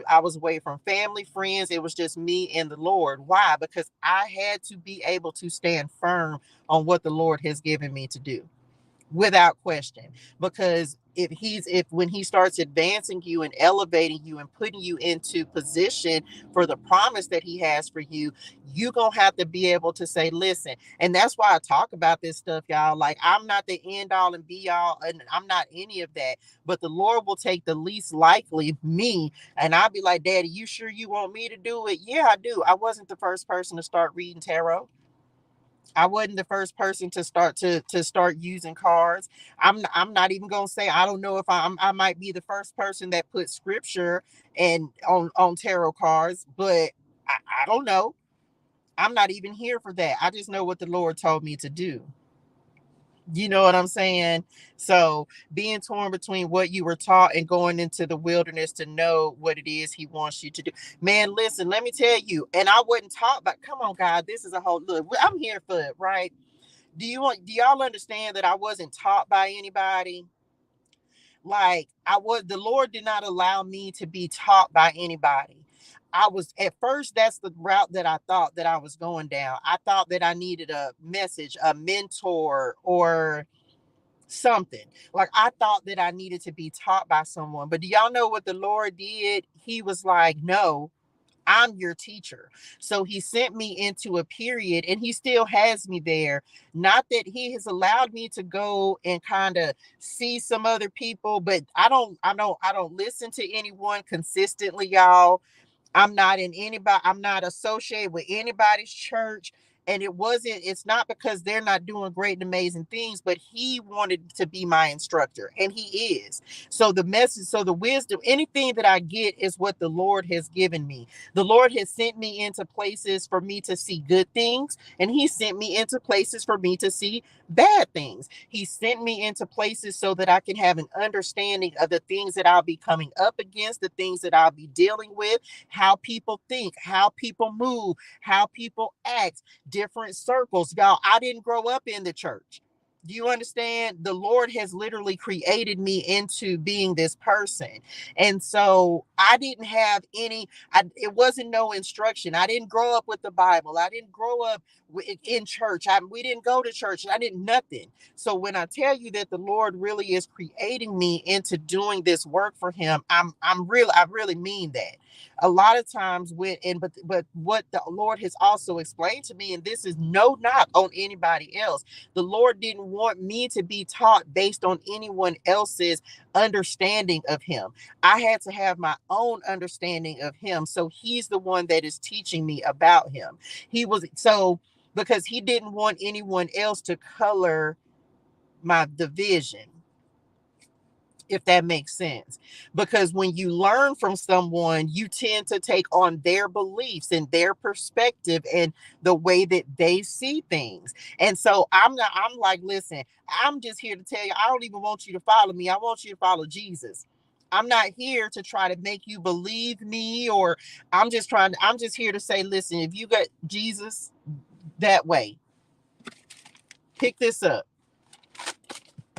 I was away from family, friends. It was just me and the Lord. Why? Because I had to be able to stand firm on what the Lord has given me to do, without question. Because if when he starts advancing you and elevating you and putting you into position for the promise that he has for you, you're gonna have to be able to say, listen. And that's why I talk about this stuff, y'all. Like, I'm not the end all and be all, and I'm not any of that. But the Lord will take the least likely, me, and I'll be like, Daddy, you sure you want me to do it? Yeah, I do. I wasn't the first person to start reading tarot. I wasn't the first person to start using cards. I'm not even gonna say, I don't know if I might be the first person that put scripture and on tarot cards, but I don't know. I'm not even here for that. I just know what the Lord told me to do. You know what I'm saying? So being torn between what you were taught and going into the wilderness to know what it is he wants you to do. Man, listen, let me tell you, and I wasn't taught, but come on, God, this is a whole look. I'm here for it, right? Do y'all understand that I wasn't taught by anybody? Like the Lord did not allow me to be taught by anybody. I was at first, that's the route that I thought that I was going down. I thought that I needed a message, a mentor, or something. Like I thought that I needed to be taught by someone. But do y'all know what the Lord did? He was like, no, I'm your teacher. So he sent me into a period, and he still has me there. Not that he has allowed me to go and kind of see some other people, but I don't listen to anyone consistently, y'all. I'm not associated with anybody's church. And it's not because they're not doing great and amazing things, but he wanted to be my instructor, and he is. So the message, so the wisdom, anything that I get is what the Lord has given me. The Lord has sent me into places for me to see good things, and he sent me into places for me to see bad things. He sent me into places so that I can have an understanding of the things that I'll be coming up against, the things that I'll be dealing with, how people think, how people move, how people act, different circles. Y'all, I didn't grow up in the church. Do you understand? The Lord has literally created me into being this person. And so I didn't have it wasn't no instruction. I didn't grow up with the Bible. I didn't grow up in church. We didn't go to church. I didn't nothing. So when I tell you that the Lord really is creating me into doing this work for him, I really mean that. A lot of times but what the Lord has also explained to me, and this is no knock on anybody else, the Lord didn't want me to be taught based on anyone else's understanding of him. I had to have my own understanding of him. So he's the one that is teaching me about him. He was so because he didn't want anyone else to color my division, if that makes sense. Because when you learn from someone, you tend to take on their beliefs and their perspective and the way that they see things. And so I'm like, listen, I'm just here to tell you, I don't even want you to follow me. I want you to follow Jesus. I'm not here to try to make you believe me, or I'm just here to say, listen, if you got Jesus that way, pick this up.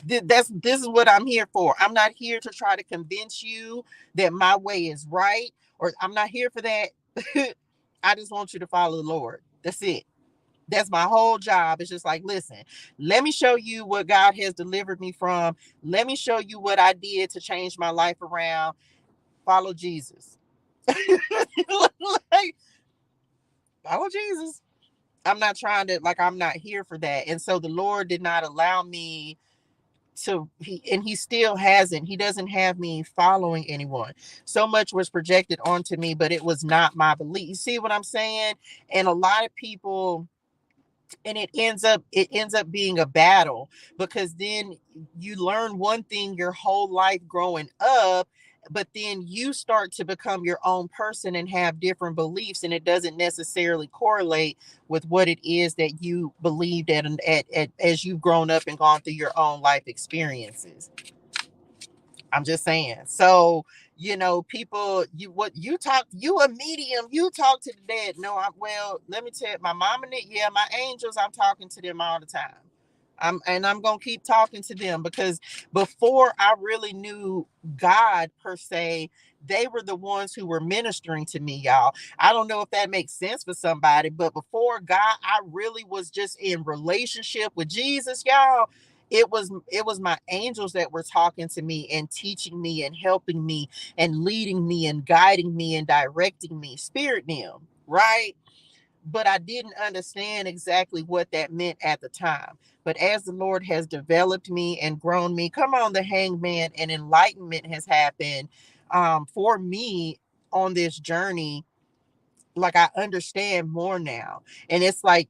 This is what I'm here for. I'm not here to try to convince you that my way is right, or I'm not here for that. I just want you to follow the Lord. That's it. That's my whole job. It's just like, listen, let me show you what God has delivered me from. Let me show you what I did to change my life around. Follow Jesus. Like, follow Jesus. I'm not here for that. And so the Lord did not allow me he still hasn't. He doesn't have me following anyone. So much was projected onto me, but it was not my belief. You see what I'm saying? And a lot of people, and it ends up being a battle, because then you learn one thing your whole life growing up, but then you start to become your own person and have different beliefs, and it doesn't necessarily correlate with what it is that you believed as you've grown up and gone through your own life experiences. I'm just saying. So, people, you a medium, you talk to the dead. No, let me tell you, my mom and it, yeah, my angels, I'm talking to them all the time. I'm gonna keep talking to them, because before I really knew God per se, they were the ones who were ministering to me, y'all. I don't know if that makes sense for somebody, but before God, I really was just in relationship with Jesus, y'all. It was my angels that were talking to me and teaching me and helping me and leading me and guiding me and directing me, spirit them, right? But I didn't understand exactly what that meant at the time. But as the Lord has developed me and grown me, come on, the hangman, and enlightenment has happened for me on this journey. Like, I understand more now. And it's like,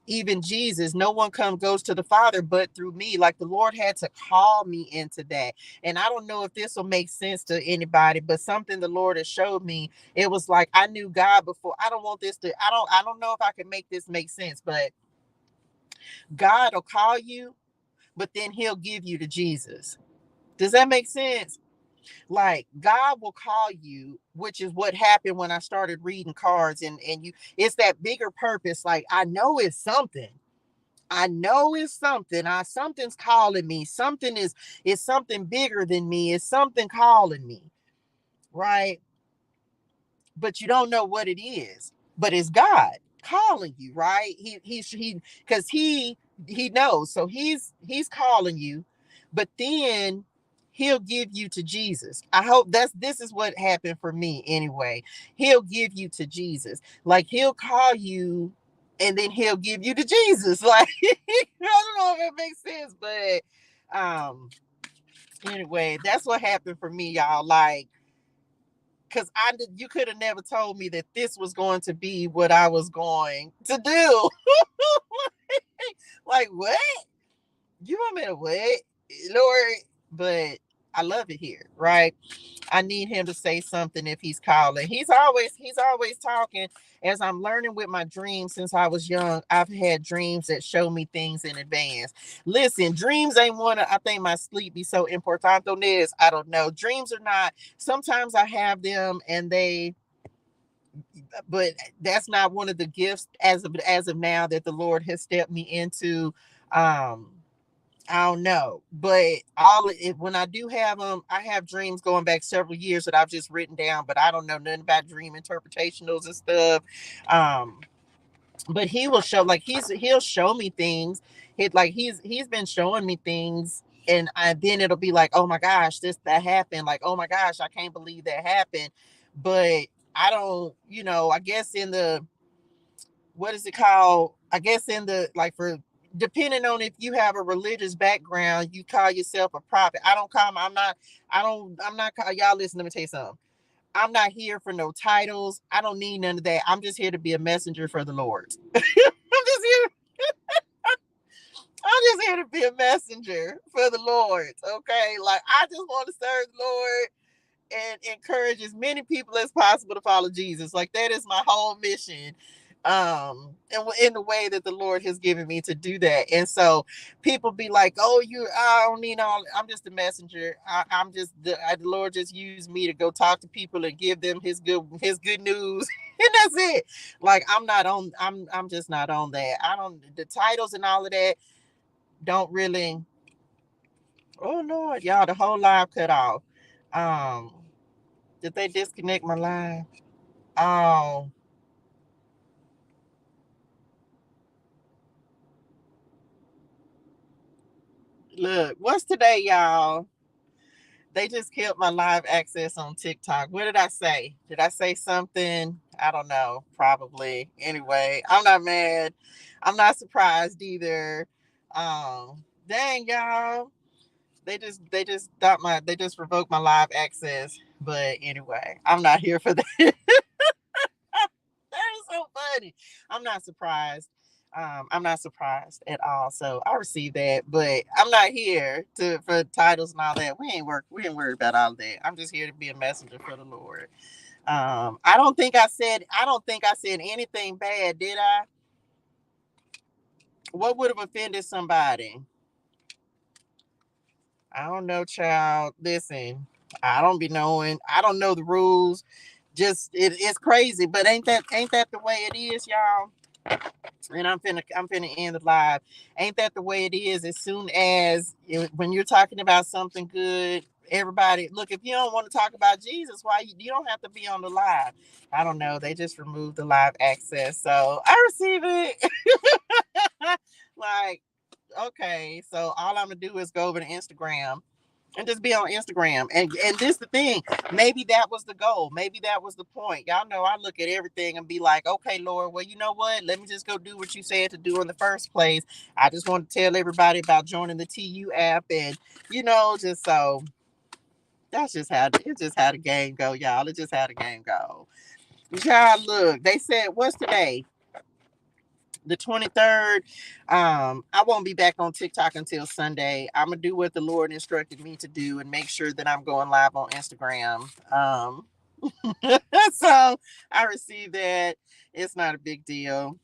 even Jesus, no one goes to the Father but through me. Like, the Lord had to call me into that. And I don't know if this will make sense to anybody, but something the Lord has showed me, it was like I knew God before. I don't know if I can make this make sense, but God will call you but then he'll give you to Jesus. Does that make sense? Like God will call you, which is what happened when I started reading cards, and you, it's that bigger purpose. Like I know it's something. I know it's something. Something's calling me. Something is something bigger than me. It's something calling me, right? But you don't know what it is. But it's God calling you, right? He because he knows. So he's calling you, but then he'll give you to Jesus. I hope this is what happened for me anyway. He'll give you to Jesus. Like he'll call you and then he'll give you to Jesus. Like I don't know if it makes sense, but anyway, that's what happened for me, y'all. Like because you could have never told me that this was going to be what I was going to do. Like what? You want me to what, Lord? But I love it here, right? I need him to say something if he's calling. He's always talking. As I'm learning with my dreams since I was young, I've had dreams that show me things in advance. Listen, dreams ain't one of, I think my sleep be so important on this. I don't know. Dreams are not. Sometimes I have them and but that's not one of the gifts as of now that the Lord has stepped me into. Um I don't know, but all it, when I do have them, I have dreams going back several years that I've just written down, but I don't know nothing about dream interpretationals and stuff. Um, but he will show like he'll show me things. He's been showing me things, and then it'll be like, oh my gosh, that happened. Like, oh my gosh, I can't believe that happened. But I don't, I guess in the, what is it called? I guess in the, like, for depending on if you have a religious background, you call yourself a prophet. I don't call I'm not I'm not y'all listen, let me tell you something. I'm not here for no titles. I don't need none of that. I'm just here to be a messenger for the Lord. I'm just here. I'm just here to be a messenger for the Lord. Okay. Like I just want to serve the Lord and encourage as many people as possible to follow Jesus. Like that is my whole mission. And in the way that the Lord has given me to do that. And so people be like, oh, I don't need all, I'm just a messenger. I'm just the Lord just used me to go talk to people and give them his good news. And that's it. Like I'm just not on that. I don't, the titles and all of that don't really, oh Lord, y'all, the whole live cut off. Um, did they disconnect my line? Oh, look, what's today, y'all? They just killed my live access on TikTok. What did I say? Did I say something? I don't know. Probably. Anyway, I'm not mad. I'm not surprised either. Dang, y'all. They just revoked my live access. But anyway, I'm not here for that. That is so funny. I'm not surprised. I'm not surprised at all. So I received that, but I'm not here for titles and all that. We ain't worried about all that. I'm just here to be a messenger for the Lord. I don't think I said anything bad, did I? What would have offended somebody? I don't know, child. Listen, I don't be knowing. I don't know the rules. Just it's crazy, but ain't that the way it is, y'all? And I'm finna end the live. Ain't that the way it is? As soon as when you're talking about something good, everybody look. If you don't want to talk about Jesus, why you don't have to be on the live? I don't know. They just removed the live access, so I receive it. Like, okay, so all I'm gonna do is go over to Instagram and just be on Instagram. And this the thing. Maybe that was the goal. Maybe that was the point. Y'all know I look at everything and be like, okay, Lord, well, you know what? Let me just go do what you said to do in the first place. I just want to tell everybody about joining the TU app, and just so that's just how it's just how the game go, y'all. It's just how the game go. Y'all look, they said what's today? The 23rd. I won't be back on TikTok until Sunday. I'm gonna do what the Lord instructed me to do and make sure that I'm going live on Instagram. So I received that. It's not a big deal.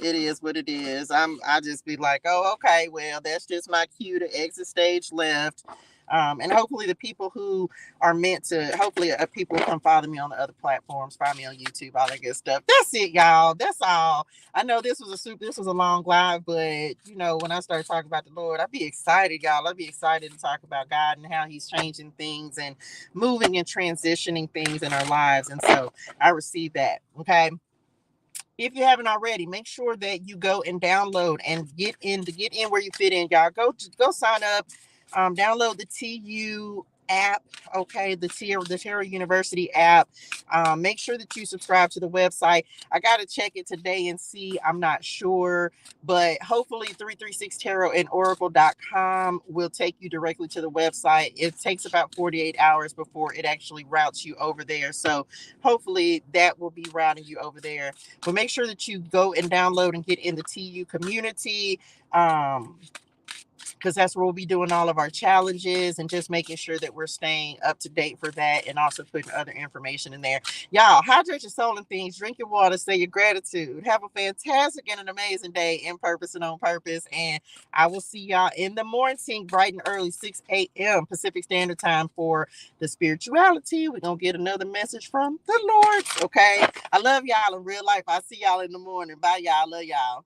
It is what it is. I just be like, oh, okay, well, that's just my cue to exit stage left. And hopefully the people who are meant to, hopefully people come follow me on the other platforms, find me on YouTube, all that good stuff. That's it, y'all. That's all. I know this was a long live, but you know, when I start talking about the Lord, I'd be excited, y'all. I'd be excited to talk about God and how He's changing things and moving and transitioning things in our lives. And so I receive that. Okay. If you haven't already, make sure that you go and download and get in where you fit in, y'all. Go sign up, download the TU app, okay, the Tarot University app. Make sure that you subscribe to the website. I gotta check it today and see. I'm not sure, but hopefully 336 tarot and oracle.com will take you directly to the website. It takes about 48 hours before it actually routes you over there. So hopefully that will be routing you over there. But make sure that you go and download and get in the TU community. Because that's where we'll be doing all of our challenges and just making sure that we're staying up to date for that, and also putting other information in there. Y'all, hydrate your soul and things, drink your water, say your gratitude. Have a fantastic and an amazing day in purpose and on purpose. And I will see y'all in the morning, bright and early, 6 a.m. Pacific Standard Time for the spirituality. We're going to get another message from the Lord. Okay. I love y'all in real life. I'll see y'all in the morning. Bye, y'all. Love y'all.